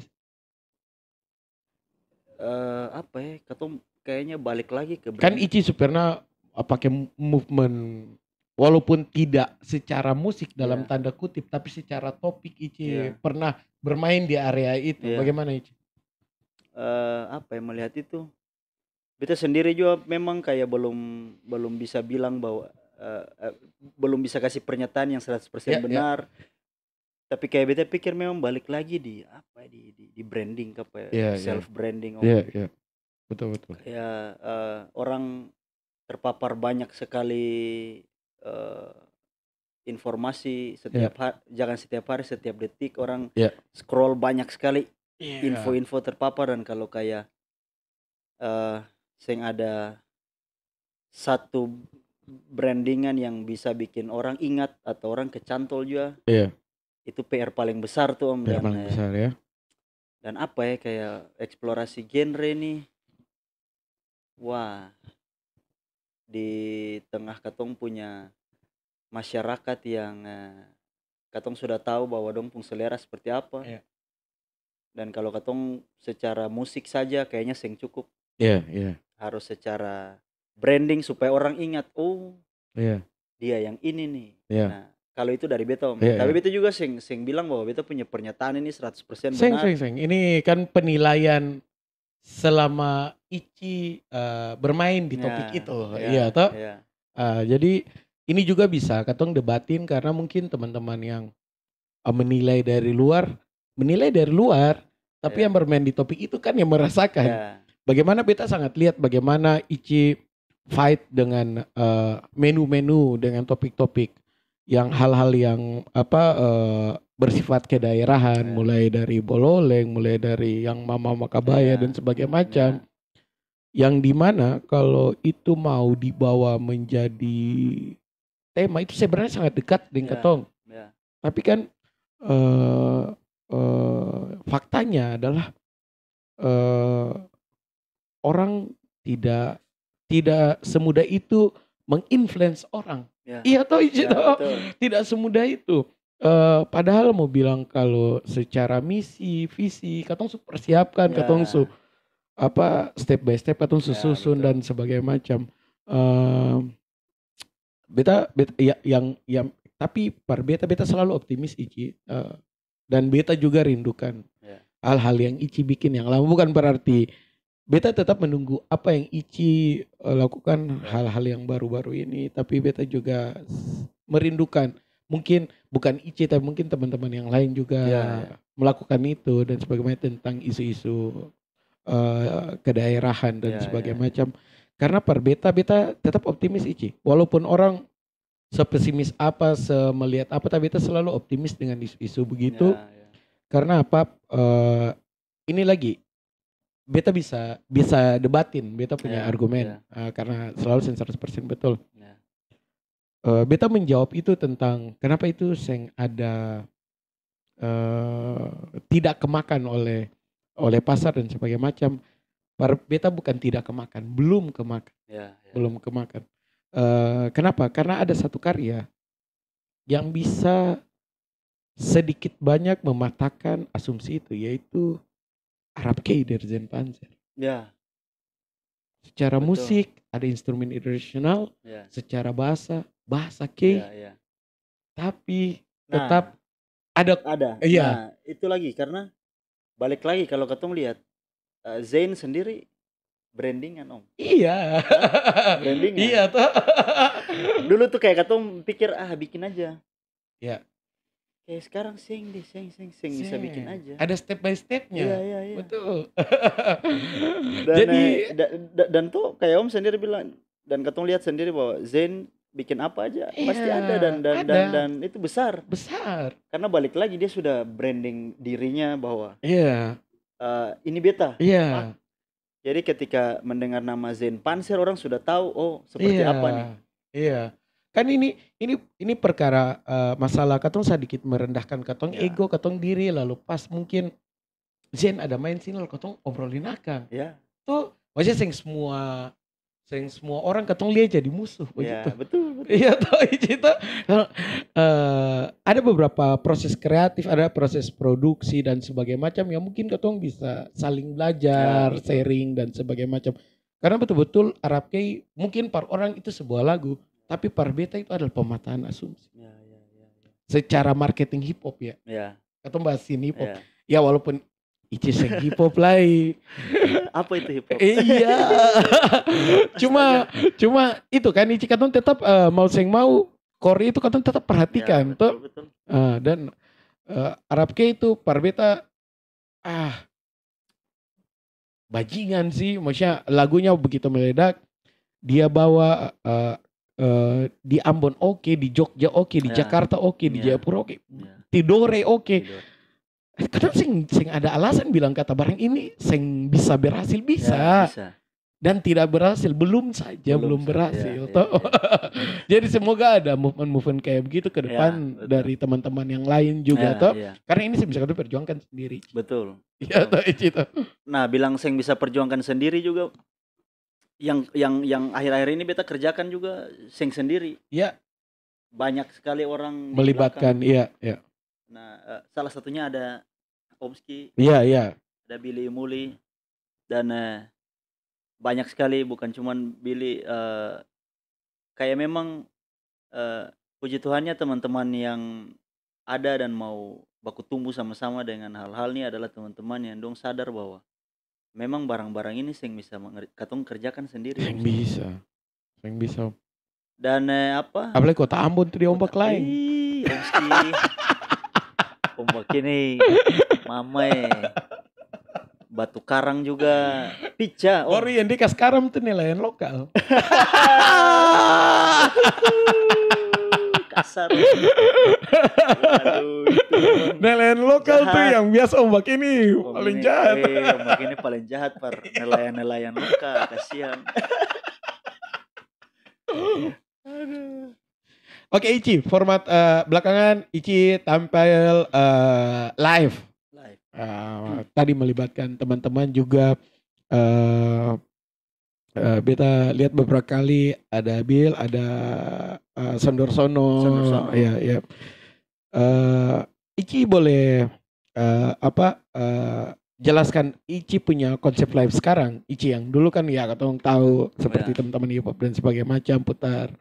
Apa ya? Katong kayaknya balik lagi ke Kan brand. Ici pernah pakai movement walaupun tidak secara musik dalam Iya. tanda kutip tapi secara topik Ici Iya. pernah bermain di area itu. Iya. Bagaimana Ici? Apa ya, melihat itu beta sendiri juga memang kayak belum bisa bilang bahwa belum bisa kasih pernyataan yang 100% Ya, ya. benar. Tapi kayak beta pikir memang balik lagi di apa di branding apa Iya, iya. self branding. Iya. Betul. Kayak orang terpapar banyak sekali informasi jangan setiap hari, setiap detik orang Ya. scroll banyak sekali Iya. info-info terpapar. Dan kalau kayak sing ada satu brandingan yang bisa bikin orang ingat atau orang kecantol juga, Iya. itu PR paling besar tuh Om. Yang paling besar ya. Dan apa ya, kayak eksplorasi genre nih, wah, di tengah katong punya masyarakat yang katong sudah tahu bahwa dong pun selera seperti apa. Iya. Dan kalau katong secara musik saja kayaknya seng cukup. Iya. Harus secara branding supaya orang ingat, oh Iya. dia yang ini nih. Iya. Nah, kalau itu dari beta Om. Iya, Tapi iya. beta juga sing bilang bahwa beta punya pernyataan ini 100% Seng, benar. Ini kan penilaian selama Ici bermain di topik Ya, itu. ya, Iya toh. ya, Jadi ini juga bisa katong debatin karena mungkin teman-teman yang menilai dari luar, tapi yang ya, bermain di topik itu kan yang merasakan. ya, Bagaimana beta sangat lihat bagaimana Ici fight dengan menu-menu dengan topik-topik yang hal-hal yang bersifat kedaerahan, ya, mulai dari bololeng, mulai dari yang mama makabaya ya, dan sebagainya ya, macam, yang dimana kalau itu mau dibawa menjadi tema itu sebenarnya sangat dekat dengan ya, ketong. ya, Tapi kan eh faktanya adalah eh orang tidak tidak semudah itu menginfluence orang. ya, Iya toh, Ici ya, toh. betul. Tidak semudah itu. Padahal mau bilang kalau secara misi, visi, katong su persiapkan, katong su Ya, step by step, katong ya, susun betul. dan sebagainya macam. Eh, beta ya, yang tapi beta selalu optimis Ici. Dan beta juga rindukan Ya, hal-hal yang Ici bikin yang lama, bukan berarti beta tetap menunggu apa yang Ici lakukan ya, hal-hal yang baru-baru ini, tapi beta juga merindukan mungkin bukan Ici tapi mungkin teman-teman yang lain juga ya, ya, melakukan itu dan sebagainya tentang isu-isu kedaerahan dan ya, sebagainya ya, macam. Karena beta tetap optimis Ici. Walaupun orang sepesimis apa, semelihat apa, tapi beta selalu optimis dengan isu-isu begitu. ya, ya, Karena apa? Ini lagi beta bisa debatin, beta punya ya, argumen ya, karena selalu 100% betul. ya, Beta menjawab itu tentang kenapa itu seng ada eh, tidak kemakan oleh pasar dan sebagainya macam. Beta bukan tidak kemakan, belum kemakan, ya, ya, belum kemakan. Kenapa? Karena ada satu karya yang bisa sedikit banyak mematahkan asumsi itu, yaitu Arab Key dari Zen Panzer. ya, Secara betul. musik ada instrumen tradisional, Ya, secara bahasa ya, key, ya. tapi Nah, tetap ada. ada. Iya, Nah, itu lagi karena balik lagi kalau ketong lihat Zain sendiri brandingan Om. iya, Brandingan. iya tuh. Dulu tuh kayak ketong pikir bikin aja. Ya, Kayak sekarang sing bisa bikin aja. ada step by Iya, stepnya, iya, iya. betul. Dan Jadi dan tuh kayak Om sendiri bilang dan ketong lihat sendiri bahwa Zain bikin apa aja pasti ada iya, ada dan itu besar. besar. Karena balik lagi dia sudah branding dirinya bahwa Iya, ini beta. iya, Jadi ketika mendengar nama Zain Panser orang sudah tahu oh seperti iya, apa nih. iya. Kan ini perkara masalah katong sedikit merendahkan katong Ya. ego, katong diri, lalu pas mungkin Zen ada main sini lalu katong obrolin akang. Ya, Tuh maksudnya sing semua orang katong lihat jadi musuh begitu. ya, betul. Iya toh itu ada beberapa proses kreatif, ada proses produksi dan sebagainya macam yang mungkin katong bisa saling belajar, Ya, betul. sharing dan sebagainya macam. Karena betul-betul Arab Key mungkin par orang itu sebuah lagu, tapi par beta itu adalah pemataan asumsi. Ya, ya, ya, ya. Secara marketing hip hop ya. Ya, Katong bahasin hip hop. ya. Ya walaupun Ici sing hip hop lah. Apa itu hip hop? Iya. cuma itu kan Ici katong tetap mau sing mau core itu katong tetap perhatikan Ya, tuh. betul. Dan Arab K itu par beta bajingan sih, maksudnya lagunya begitu meledak, dia bawa di Ambon oke, di Jogja oke, di Ya. Jakarta oke, di Ya. Jayapura oke, Ya. Tidore oke. Tidur. Kadang sing ada alasan bilang kata barang ini sing bisa berhasil Ya, bisa. bisa. Dan tidak berhasil, belum saja belum Belum saja, berhasil. ya, Toh. ya. Jadi semoga ada movement kayak begitu ke depan betul. dari teman-teman yang lain juga Ya, toh. ya. Karena ini sih bisa kita perjuangkan sendiri. Betul. Iya toh itu. Nah, bilang sing bisa perjuangkan sendiri juga yang akhir-akhir ini beta kerjakan juga sing sendiri. Iya, Banyak sekali orang di melibatkan belakang. iya. Nah, salah satunya ada Omski, Iya. ada Billy Muli dan banyak sekali bukan cuman Billy kayak memang puji Tuhannya teman-teman yang ada dan mau baku tumbuh sama-sama dengan hal-hal ini adalah teman-teman yang dong sadar bahwa memang barang-barang ini sing bisa katong kerjakan sendiri Yang Om Ski. bisa. Yang bisa. Dan apa? Apalagi kota Ambon tuh dia ombak lain. Om Ski. Ombak ini mamai. Batu karang juga pica Om. Baru yang dikas karam tuh nelayan lokal. Kasar. Waduh, itu memang Nelayan lokal tuh jahat. yang biasa ombak ini Om paling ini, jahat. ombak ini paling jahat par nelayan-nelayan lokal, kasihan. Oke Ici, format belakangan Ici tampil live. Live. Tadi melibatkan teman-teman juga. Beta lihat beberapa kali ada Bill, ada Sondor Sono. Sondor Sono. Ya. Ici boleh jelaskan Ici punya konsep live sekarang. Ici yang dulu kan ya katong tahu seperti teman-teman hip hop dan sebagainya macam putar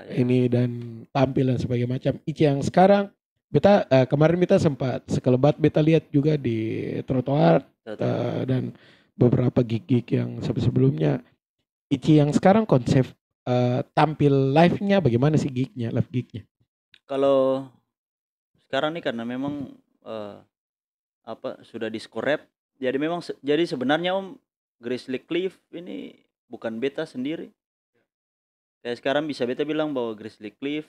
ini dan tampil dan sebagainya macam. Ici yang sekarang beta kemarin beta sempat sekelebat beta lihat juga di trotoar dan beberapa gig-gig yang sebelumnya. Ici yang sekarang konsep tampil live-nya bagaimana sih gig-nya, live gig-nya? Kalau sekarang nih karena memang sudah disco rap, jadi memang jadi sebenarnya Om Grizzly Cliff ini bukan beta sendiri. Kayak sekarang bisa beta bilang bahwa Grizzly Cliff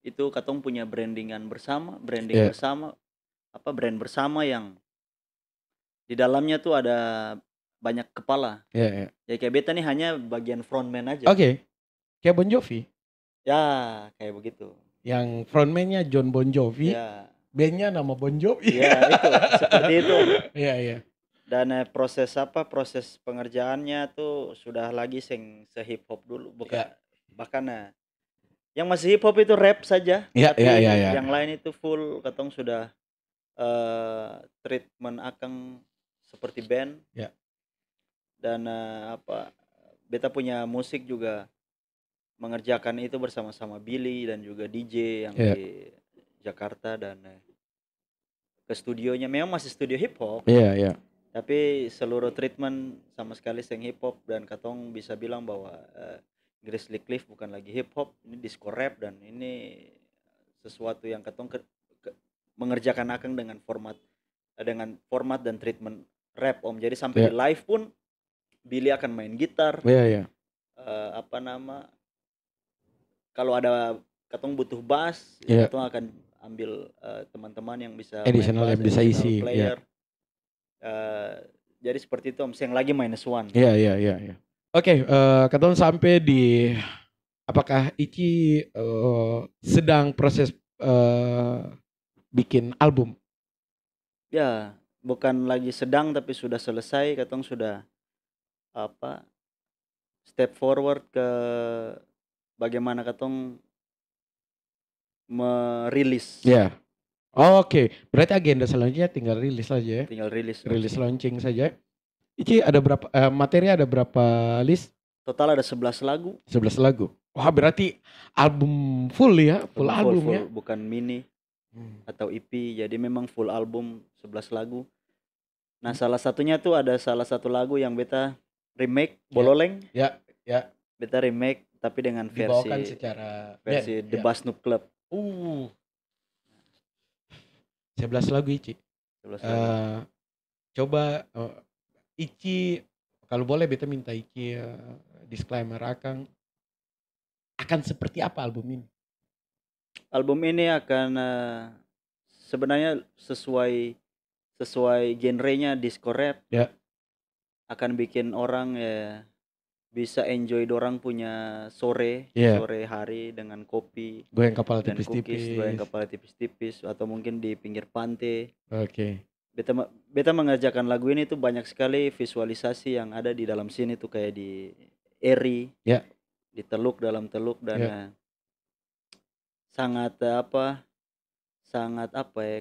itu katong punya brandingan bersama, bersama, brand bersama yang di dalamnya tuh ada banyak kepala. Ya kayak beta nih hanya bagian frontman aja. Oke. Kayak Bon Jovi. Ya, kayak begitu. Yang frontman-nya John Bon Jovi. Ya. Band-nya nama Bon Jovi. Ya, itu seperti itu. Iya. Dan proses pengerjaannya tuh sudah lagi se hip hop dulu, bukan bahkan yang masih hip hop itu rap saja. Tapi yang lain itu full katong sudah treatment akang seperti band. Ya. Dan beta punya musik juga mengerjakan itu bersama-sama Billy dan juga DJ yang di Jakarta dan ke studionya memang masih studio hip hop. Iya. Tapi seluruh treatment sama sekali sing hip hop dan katong bisa bilang bahwa Grizzly Cliff bukan lagi hip hop, ini disco rap dan ini sesuatu yang katong mengerjakan akang dengan format dan treatment rap Om. Jadi sampai di live pun Billy akan main gitar. Iya. Kalau ada katong butuh bass, katong akan ambil teman-teman yang bisa additional yang bisa isi player. Jadi seperti itu Om, yang lagi -1. Iya. Oke, katong sampai di apakah Ici sedang proses bikin album? Ya, bukan lagi sedang tapi sudah selesai. Katong sudah step forward ke bagaimana katong merilis. Ya. Oke. Berarti agenda selanjutnya tinggal rilis aja ya. Tinggal rilis launching saja. Ici ada berapa materi, ada berapa list? Total ada 11 lagu. 11 lagu. Wah, berarti album full ya, full album ya. Bukan mini atau EP. Jadi memang full album 11 lagu. Nah, salah satunya tuh ada salah satu lagu yang beta remake Bololeng. Ya. Beta remake tapi dengan dibawakan secara versi The Bass Noob Club. 11 lagu Ici. 11 lagu. Coba Ici kalau boleh beta minta Ici disclaimer akan seperti apa album ini? Album ini akan sebenarnya sesuai genrenya disco rap. Ya. Akan bikin orang bisa enjoy dorang punya sore hari dengan kopi, goyang kepala dan tipis-tipis, goyang kepala tipis-tipis atau mungkin di pinggir pantai. Oke. Beta mengerjakan lagu ini tuh banyak sekali visualisasi yang ada di dalam sini tuh kayak di Eri, di teluk, dalam teluk dan sangat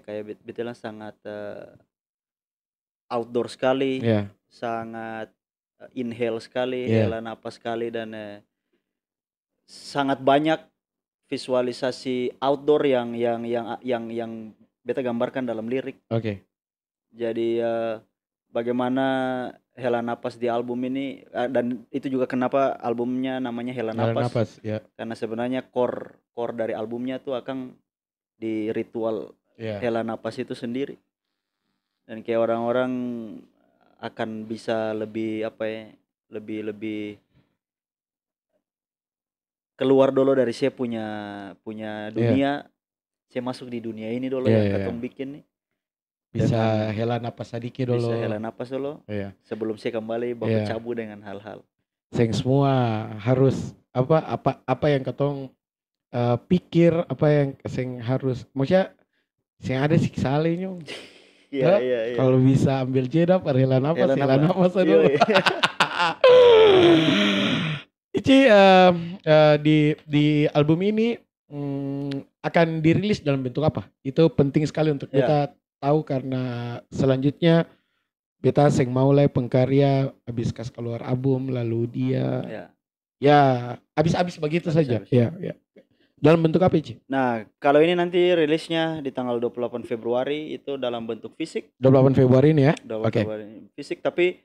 kayak beta sangat outdoor sekali, sangat inhale sekali, hela napas sekali dan sangat banyak visualisasi outdoor yang beta gambarkan dalam lirik. Oke. Jadi bagaimana Hela Napas di album ini, dan itu juga kenapa albumnya namanya Hela Hela Napas, Napas, ya. karena sebenarnya core dari albumnya tuh akan di ritual Ya. Hela Napas itu sendiri, dan kayak orang-orang akan bisa lebih lebih keluar dulu dari saya punya dunia, saya masuk di dunia ini dulu Iya, yang iya. katong bikin nih. Bisa hela napas sedikit dulu. Bisa hela napas dulu Iya. sebelum saya kembali baku Iya. cabu dengan hal-hal. Seng semua harus apa yang ketong pikir, apa yang seng harus, maksudnya seng ada siksa nyong. Iya, Ya, iya. Kalau bisa ambil jeda per hela napas dulu. Iya. Ici di album ini akan dirilis dalam bentuk apa? Itu penting sekali untuk Ya. kita tahu, karena selanjutnya beta seng mau lah pengkarya habis kas keluar album lalu dia Ya. habis begitu Habis, saja. habis. Ya. Dalam bentuk apa Ici? Nah, kalau ini nanti rilisnya di tanggal 28 Februari itu dalam bentuk fisik. 28 Februari ini ya. 28 Oke. Februari fisik, tapi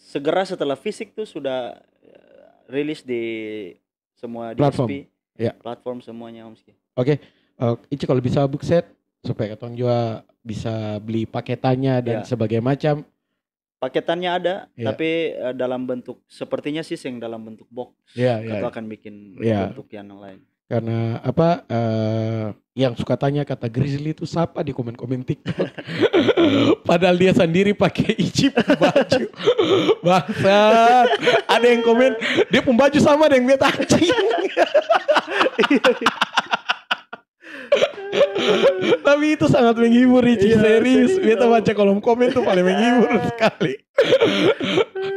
segera setelah fisik tuh sudah rilis di semua Platform. DSP, Ya. platform semuanya Omski. Oke. Ici kalau bisa book set supaya ketong juga bisa beli paketannya dan Ya. sebagainya macam. Paketannya ada, Ya. tapi dalam bentuk sepertinya sih yang dalam bentuk box. Ya, Atau ya. akan bikin Ya. bentuk yang lain. Karena yang suka tanya kata Grizzly itu siapa di komen-komen TikTok. Padahal dia sendiri pakai Ici baju. Bangsat. Ada yang komen dia pun baju sama dengan beta anjing. Tapi itu sangat menghibur Ici, Iya, serius. serius. Beta baca kolom komen tuh paling menghibur sekali.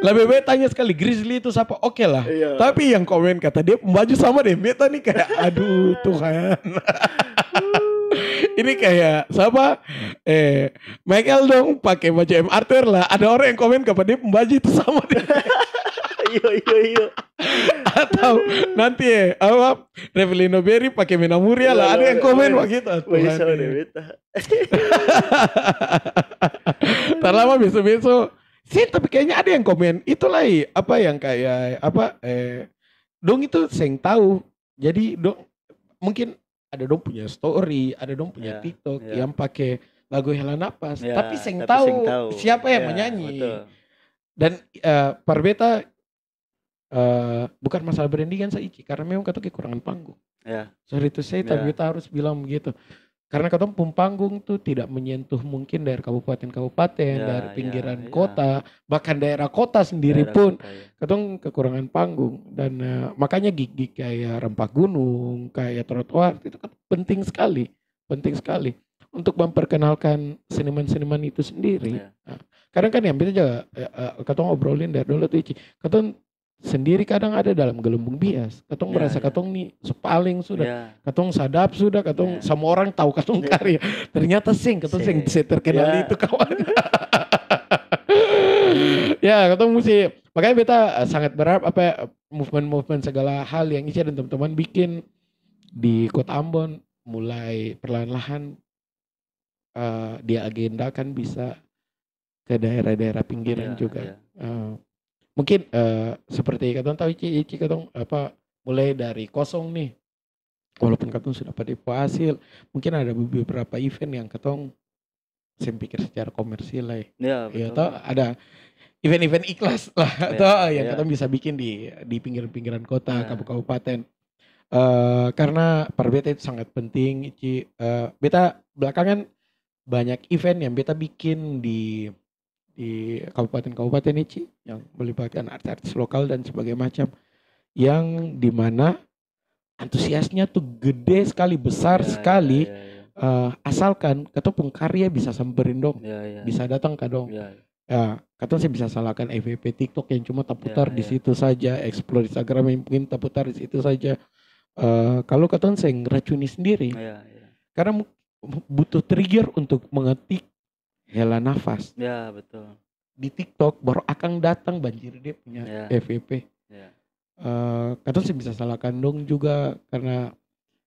Lebih baik tanya sekali Grizzly itu siapa? Oke lah. Iya. Tapi yang komen kata dia baju sama deh beta nih kayak aduh Tuhan. Ini kayak siapa? Michael dong pakai baju M Arthur lah. Ada orang yang komen kepada dia baju itu sama deh. Iya. Atau nanti Revelino Berry pakai Menamuria lah. Ada yang komen begitu. Wah, sama deh beta. Terlama besok-besok sih, tapi kayaknya ada yang komen itulah apa yang kayak dong itu seng tahu. Jadi dong mungkin ada dong punya story, ada dong punya Ya, TikTok ya. yang pakai lagu Hela Napas, Ya, tapi seng tapi tahu seng tahu. siapa yang Ya, menyanyi. betul. Dan Parbeta bukan masalah branding kan Ici, karena memang kata kekurangan panggung. Ya. Sorry itu saya, tapi Ya. kita harus bilang begitu. Karena katong panggung tuh tidak menyentuh mungkin dari kabupaten-kabupaten, Ya, dari pinggiran ya. kota, bahkan daerah kota sendiri Daerah pun kota, ya. katong kekurangan panggung. Dan makanya gig-gig kayak Rempak Gunung, kayak trotoar itu kan penting sekali untuk memperkenalkan seniman-seniman itu sendiri. Ya. Nah, kadang kan yang kita juga katong obrolin dari dulu tuh Ici, katong sendiri kadang ada dalam gelembung bias. Katong Ya, merasa ya. katong nih sepaling sudah. Ya. Katong sadap sudah, katong Ya. sama orang tahu katong Ya. karya. Ternyata katong Sing. saya terkenal Ya. itu kawan. Ya, katong mesti, makanya beta sangat berharap movement segala hal yang Ica dan teman-teman bikin di Kota Ambon mulai perlahan-lahan dia agendakan bisa ke daerah-daerah pinggiran Ya, juga. ya. Mungkin seperti katong tahu Ici katong mulai dari kosong nih. Walaupun katong sudah pada hasil, mungkin ada beberapa event yang katong saya pikir secara komersil lah. Ya, Ya, betul. toh ada event-event ikhlas lah, Ya, toh yang ya. katong bisa bikin di pinggiran-pinggiran kota, Ya. kabupaten. Karena Parbeta itu sangat penting. Beta belakangan banyak event yang beta bikin di kabupaten-kabupaten Ici yang melibatkan artis-artis lokal dan sebagainya macam, yang dimana antusiasnya tuh gede sekali, besar Ya, sekali. ya. Asalkan katong pengkarya bisa samperin dong, Ya. bisa datang ke dong. Ya. Katong saya bisa salahkan FVP TikTok yang cuma terputar Ya, di ya. situ saja, explore Instagram yang mungkin terputar di situ saja. Kalau katong saya ngeracuni sendiri, Ya. karena butuh trigger untuk mengetik Hela Nafas Ya, betul. di TikTok, baru akan datang banjir dia punya Ya. FVP. Ya. katong sih bisa salahkan dong juga karena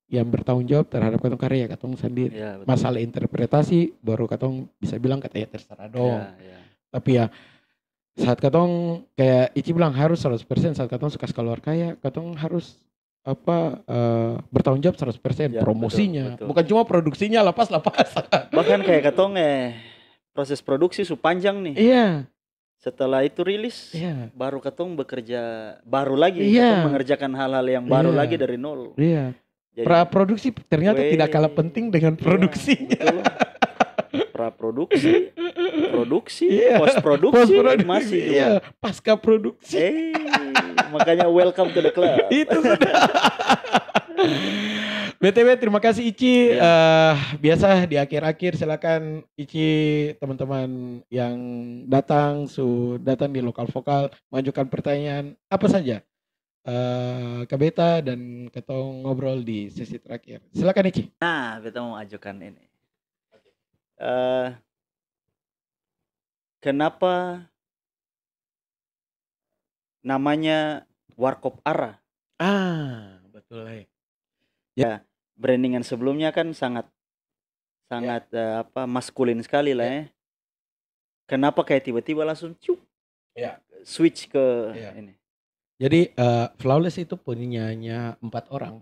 yang bertanggung jawab terhadap katong karya katong sendiri. Ya, betul. Masalah interpretasi baru katong bisa bilang katanya terserah dong. Ya. Tapi ya saat katong kayak Ici bilang harus 100% saat katong suka keluar kaya, katong harus bertanggung jawab 100% Ya, promosinya. betul. Bukan cuma produksinya lapas. Bahkan kayak katong proses produksi su panjang nih. Iya. Setelah itu rilis, Iya. baru katong bekerja baru lagi, Iya. katong mengerjakan hal-hal yang baru Iya. lagi dari nol. Iya. Jadi, Produksi ternyata tidak kalah penting dengan produksinya. Betul. Produksi, Iya. post-produksi masih juga. Iya. Pasca produksi. Makanya welcome to the club. Itu sudah. BTW terima kasih Ici. Biasa di akhir-akhir silakan Ici teman-teman yang datang di lokal vokal mengajukan pertanyaan apa saja ke Beta dan ketong ngobrol di sesi terakhir. Silakan Ici. Nah, Beta mau ajukan ini. Kenapa namanya Warkop Ara? Betul. Ya, brandingan sebelumnya kan sangat maskulin sekali lah ya. Kenapa kayak tiba-tiba langsung switch ke ini? Jadi Flawless itu punyanya 4 orang.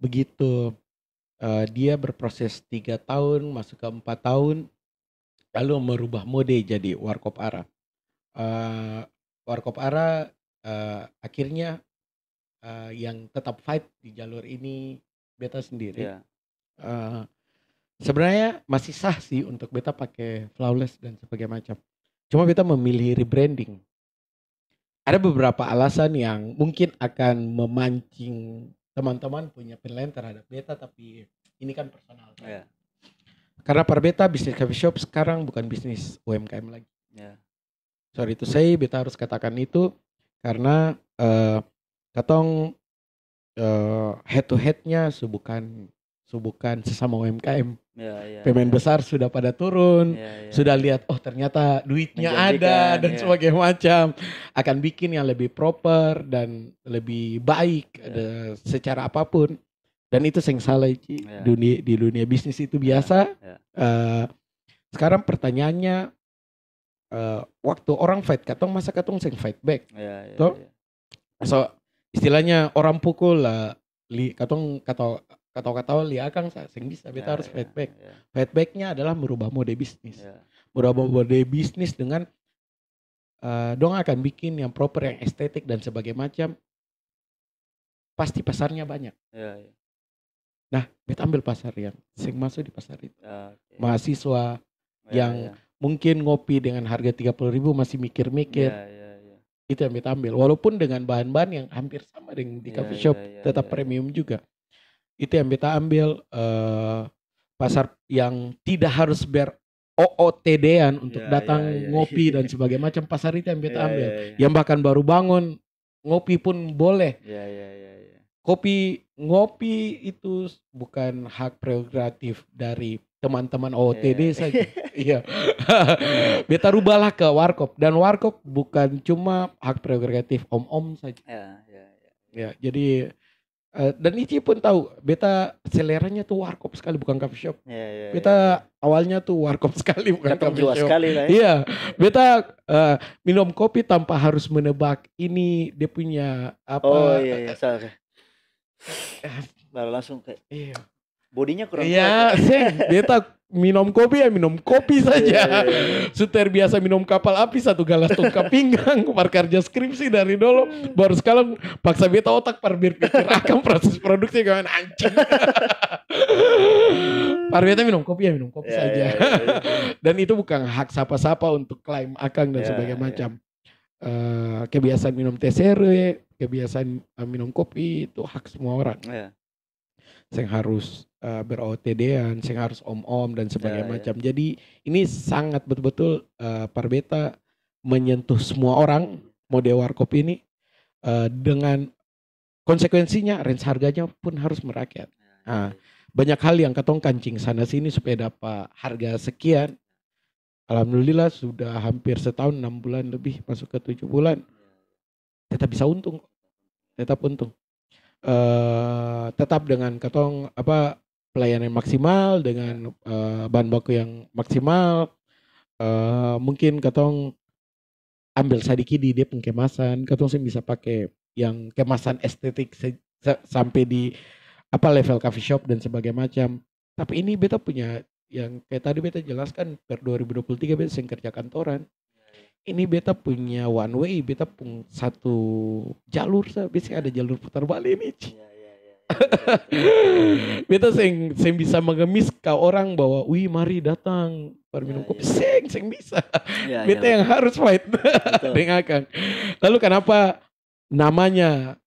Begitu dia berproses 3 tahun masuk ke 4 tahun lalu merubah mode jadi Warkop Ara. Warkop Ara akhirnya yang tetap fight di jalur ini Beta sendiri. Sebenarnya masih sah sih untuk Beta pakai Flawless dan sebagainya macam. Cuma Beta memilih rebranding. Ada beberapa alasan yang mungkin akan memancing teman-teman punya penilaian terhadap Beta, tapi ini kan personal. Karena per Beta bisnis coffee shop sekarang bukan bisnis UMKM lagi. Sorry to say, Beta harus katakan itu karena katong head to headnya bukan sesama UMKM. Pemain besar sudah pada turun, sudah lihat ternyata duitnya ada dan sebagainya macam, akan bikin yang lebih proper dan lebih baik secara apapun. Dan itu yang salah di dunia bisnis itu biasa. Sekarang pertanyaannya, waktu orang fight katong masa katong sing fight back. So istilahnya orang pukul lah, katong kata li akang sing bisa Beta harus fight back. Fight backnya adalah merubah mode bisnis. Merubah mode bisnis dengan dong akan bikin yang proper, yang estetik dan sebagainya macam. Pasti pasarnya banyak. Nah, Beta ambil pasar yang sing masuk di pasar itu. Mahasiswa yang mungkin ngopi dengan harga 30.000 masih mikir-mikir. Itu yang Beta ambil. Walaupun dengan bahan-bahan yang hampir sama dengan di coffee shop, tetap premium juga. Itu yang Beta ambil, pasar yang tidak harus OOTD-an untuk datang ngopi dan sebagainya macam. Pasar itu yang Beta ambil. Yang bahkan baru bangun ngopi pun boleh. Ngopi itu bukan hak prerogatif dari teman-teman OOTD saja. Iya. Beta rubahlah ke Warkop, dan Warkop bukan cuma hak prerogatif om-om saja. Ya, jadi dan Ici pun tahu Beta seleranya tuh Warkop sekali, bukan coffee shop. Beta awalnya tuh Warkop sekali, bukan coffee shop. Sekali lah, Iya, Beta minum kopi tanpa harus menebak ini dia punya apa. Baru langsung kayak bodinya kurang kuat. Beta minum kopi saja. Suter biasa minum kapal api 1 gelas tongkap pinggang. Kerja skripsi dari dulu. Baru sekarang paksa Beta otak berpikir akan proses produksi kawan anjing. Beta minum kopi saja. Dan itu bukan hak siapa-siapa untuk klaim akang dan sebagainya macam. Kebiasaan minum teh serwe, kebiasaan minum kopi itu hak semua orang. Yang harus ber-OTD-an, yang harus om-om dan sebagainya macam. Jadi ini sangat betul-betul Par Beta menyentuh semua orang mode Warkop ini, dengan konsekuensinya range harganya pun harus merakyat. Banyak hal yang katong kancing sana sini supaya dapat harga sekian. Alhamdulillah sudah hampir setahun, 6 bulan lebih, masuk ke 7 bulan. tetap bisa untung, tetap untung. Tetap dengan katong apa pelayanan maksimal dengan bahan baku yang maksimal. Mungkin katong ambil sedikit di dia pengkemasan, katong sih bisa pakai yang kemasan estetik sampai di apa level coffee shop dan sebagainya macam. Tapi ini beta punya yang kayak tadi beta jelaskan per 2023 beta sering kerja kantoran. Ini beta punya one way, beta punya satu jalur, biasanya ada jalur putar balik nih. Ci. Iya, iya, iya. Beta seng bisa mengemis ke orang bahwa, wih mari datang minum kopi, seng bisa. Beta yang harus fight dengan Akang. Lalu kenapa namanya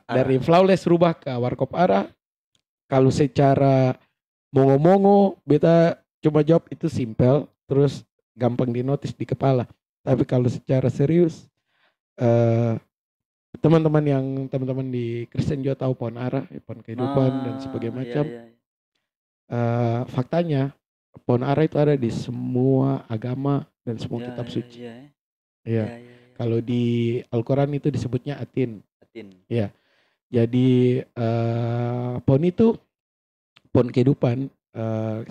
dari Flawless rubah ke Warkop Ara? Kalau secara mongo-mongo, beta coba jawab itu simple, terus gampang dinotis di kepala. Tapi kalau secara serius, teman-teman di Kristen juga tahu pohon ara, pohon kehidupan dan sebagainya macam. Faktanya pohon ara itu ada di semua agama dan semua kitab suci. Iya. Kalau di Al-Quran itu disebutnya atin. Ya. Jadi pohon itu pohon kehidupan.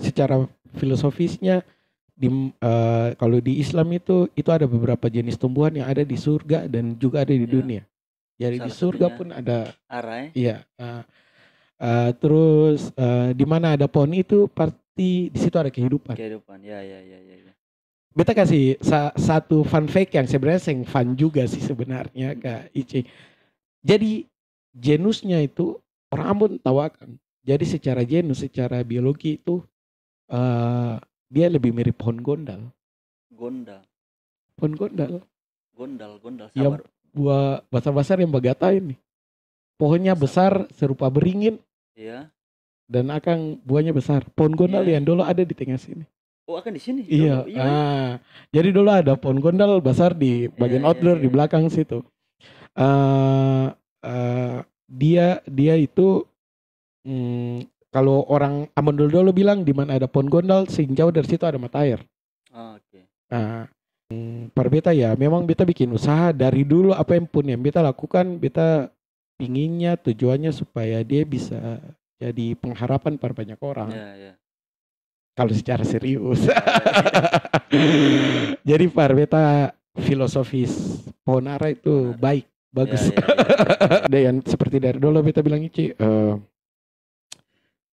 Secara filosofisnya kalau di Islam itu ada beberapa jenis tumbuhan yang ada di surga dan juga ada di dunia. Jadi di surga pun ada ara. Iya. Terus di mana ada pohon itu pasti di situ ada kehidupan. Ya. Beta kasih satu fun fact yang sebenarnya fun juga sih sebenarnya Kak Ici. Jadi genusnya itu orang Ambon tahu akan. Jadi secara genus, secara biologi itu dia lebih mirip pohon gondal. Pohon gondal. Yang buah besar-besar yang bagatain nih. Pohonnya besar serupa beringin. Iya. Dan Akang buahnya besar. Pohon gondal yang dulu ada di tengah sini. Oh, akan di sini? Iya. Jadi dulu ada pohon gondal besar di bagian outdoor di belakang situ. Dia itu kalau orang Ambon dulu bilang di mana ada pohon gondal, sing jauh dari situ ada mata air. Oke. Per beta ya, memang beta bikin usaha dari dulu apa yang pun yang beta lakukan, beta pinginnya tujuannya supaya dia bisa jadi pengharapan para banyak orang. Kalau secara serius. Jadi par beta filosofis pohon ara itu baik, bagus. Dan seperti dari dulu beta bilang Ici,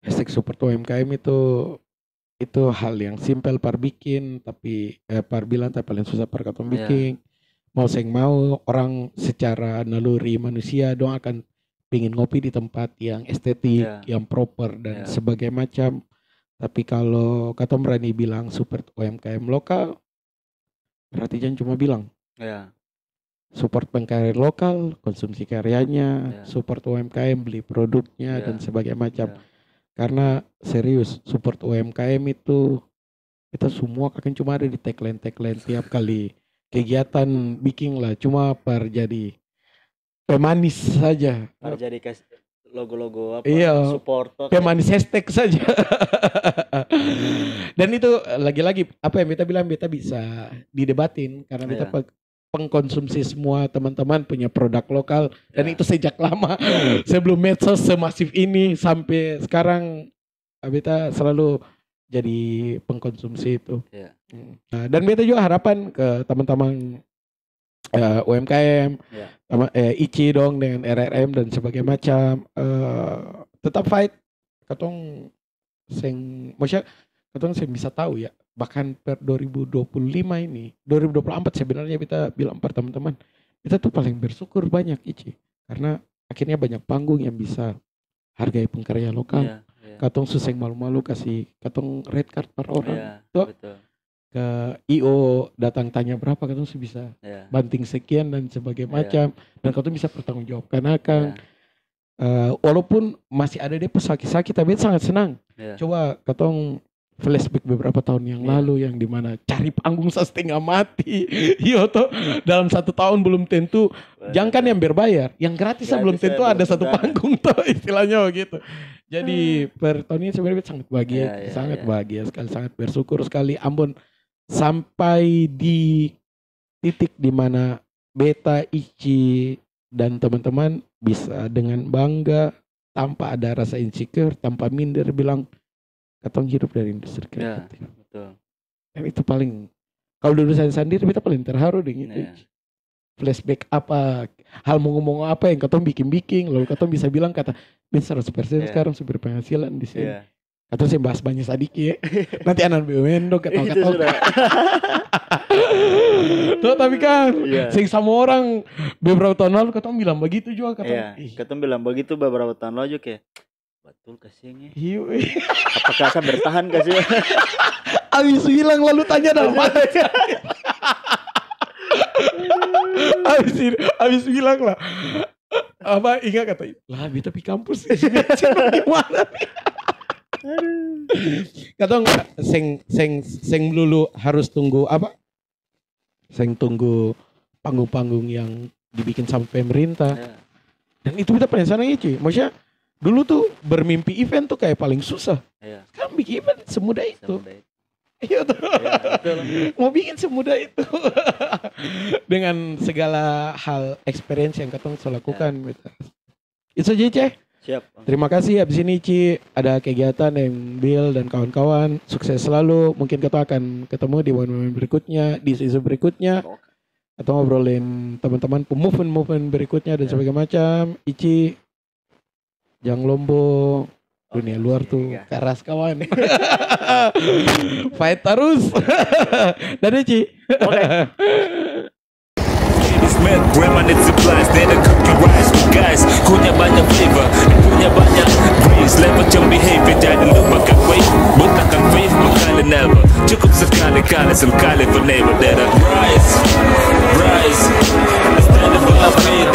hashtag support UMKM itu hal yang simpel par bikin, tapi par bilang tapi paling susah par katong bikin. Mau orang secara naluri manusia dong akan pingin ngopi di tempat yang estetik, yang proper dan sebagainya macam. Tapi kalau katong berani bilang support UMKM lokal, berarti jangan cuma bilang. Support pengkarya lokal, konsumsi karyanya, support UMKM, beli produknya dan sebagainya macam. Karena serius, support UMKM itu kita semua akan cuma ada di tagline tiap kali kegiatan bikin lah, cuma per jadi pemanis saja. Per jadi logo-logo apa? Support. Pemanis hashtag saja. Dan itu lagi-lagi apa yang beta bilang, beta bisa didebatin karena beta pengkonsumsi semua teman-teman punya produk lokal dan itu sejak lama sebelum medsos semasif ini sampai sekarang beta selalu jadi pengkonsumsi itu. Dan beta juga harapan ke teman-teman UMKM, Ici dong dengan RRM dan sebagainya macam, tetap fight. Katong katong bisa tahu ya. Bahkan per 2025 ini, 2024 sebenarnya kita bilang per teman-teman, kita tuh paling bersyukur banyak Ici. Karena akhirnya banyak panggung yang bisa hargai pengkarya lokal. Katong suseng malu-malu kasih katong red card per orang. Betul. Ke IO datang tanya berapa, katong sih bisa banting sekian dan sebagainya macam. Dan katong bisa pertanggungjawabkan Akang. Walaupun masih ada dia sakit-sakit, tapi sangat senang. Coba katong flashback beberapa tahun yang lalu yang dimana cari panggung setengah mati. Toh dalam 1 tahun belum tentu, jangan yang berbayar, yang gratis belum tentu ada satu panggung toh istilahnya begitu. Jadi per tahun ini sebenarnya sangat bahagia, sangat bahagia sekali, sangat bersyukur sekali Ambon sampai di titik dimana beta Ici dan teman-teman bisa dengan bangga tanpa ada rasa insecure, tanpa minder bilang katong hidup dari industri Ya, kreatif. betul. Dan itu paling, kalau dulu saya sendiri kita paling terharu dengan itu. Ya. Flashback apa, hal mau ngomong apa yang katong bikin-bikin, lalu katong bisa bilang kata, "Ben 100% sekarang sumber penghasilan di sini." Iya. Katong saya bahas banyak sadiki ya. Nanti anak BUMN dong Itu kata-kata. sudah. Tuh tapi kan, Iya. sing sama orang beberapa tahun lalu katong bilang begitu juga katong. Iya, katong bilang begitu beberapa tahun lalu kayak betul kasihnya. Hiu. Apakah akan bertahan kasih? Abis bilang lalu tanya dah. Abis bilang lah. Apa ingat kata lah beta pi kampus gimana nih? Katong seng dulu harus tunggu apa? Seng tunggu panggung-panggung yang dibikin sama pemerintah. Ya. Dan itu kita pengen sana cuy. Maksudnya dulu tuh bermimpi event tuh kayak paling susah. Iya. Sekarang bikin event semudah itu. Semudah itu. Iya tuh. Ya, betul. Mau bikin semudah itu. Dengan segala hal experience yang katong sudah lakukan. Gitu. Itu aja Ceh. Siap. Bang. Terima kasih. Abis ini Ci ada kegiatan yang Bill dan kawan-kawan sukses selalu. Mungkin kita akan ketemu di momen-momen berikutnya, di season berikutnya, atau ngobrolin teman-teman movement berikutnya dan sebagainya macam. Ici Jang Lombok dunia luar tuh keras kawan. Fight terus. Dan Ici. Milk, grandma needs supplies, then a cookie rice with guys. Punya banyak flavor, punya banyak grace. Level macam behavior, jadi lu makan wave. Butakan faith, makali never. Cukup sekali-kali, sekali for never. That I rise, rise. I stand above it.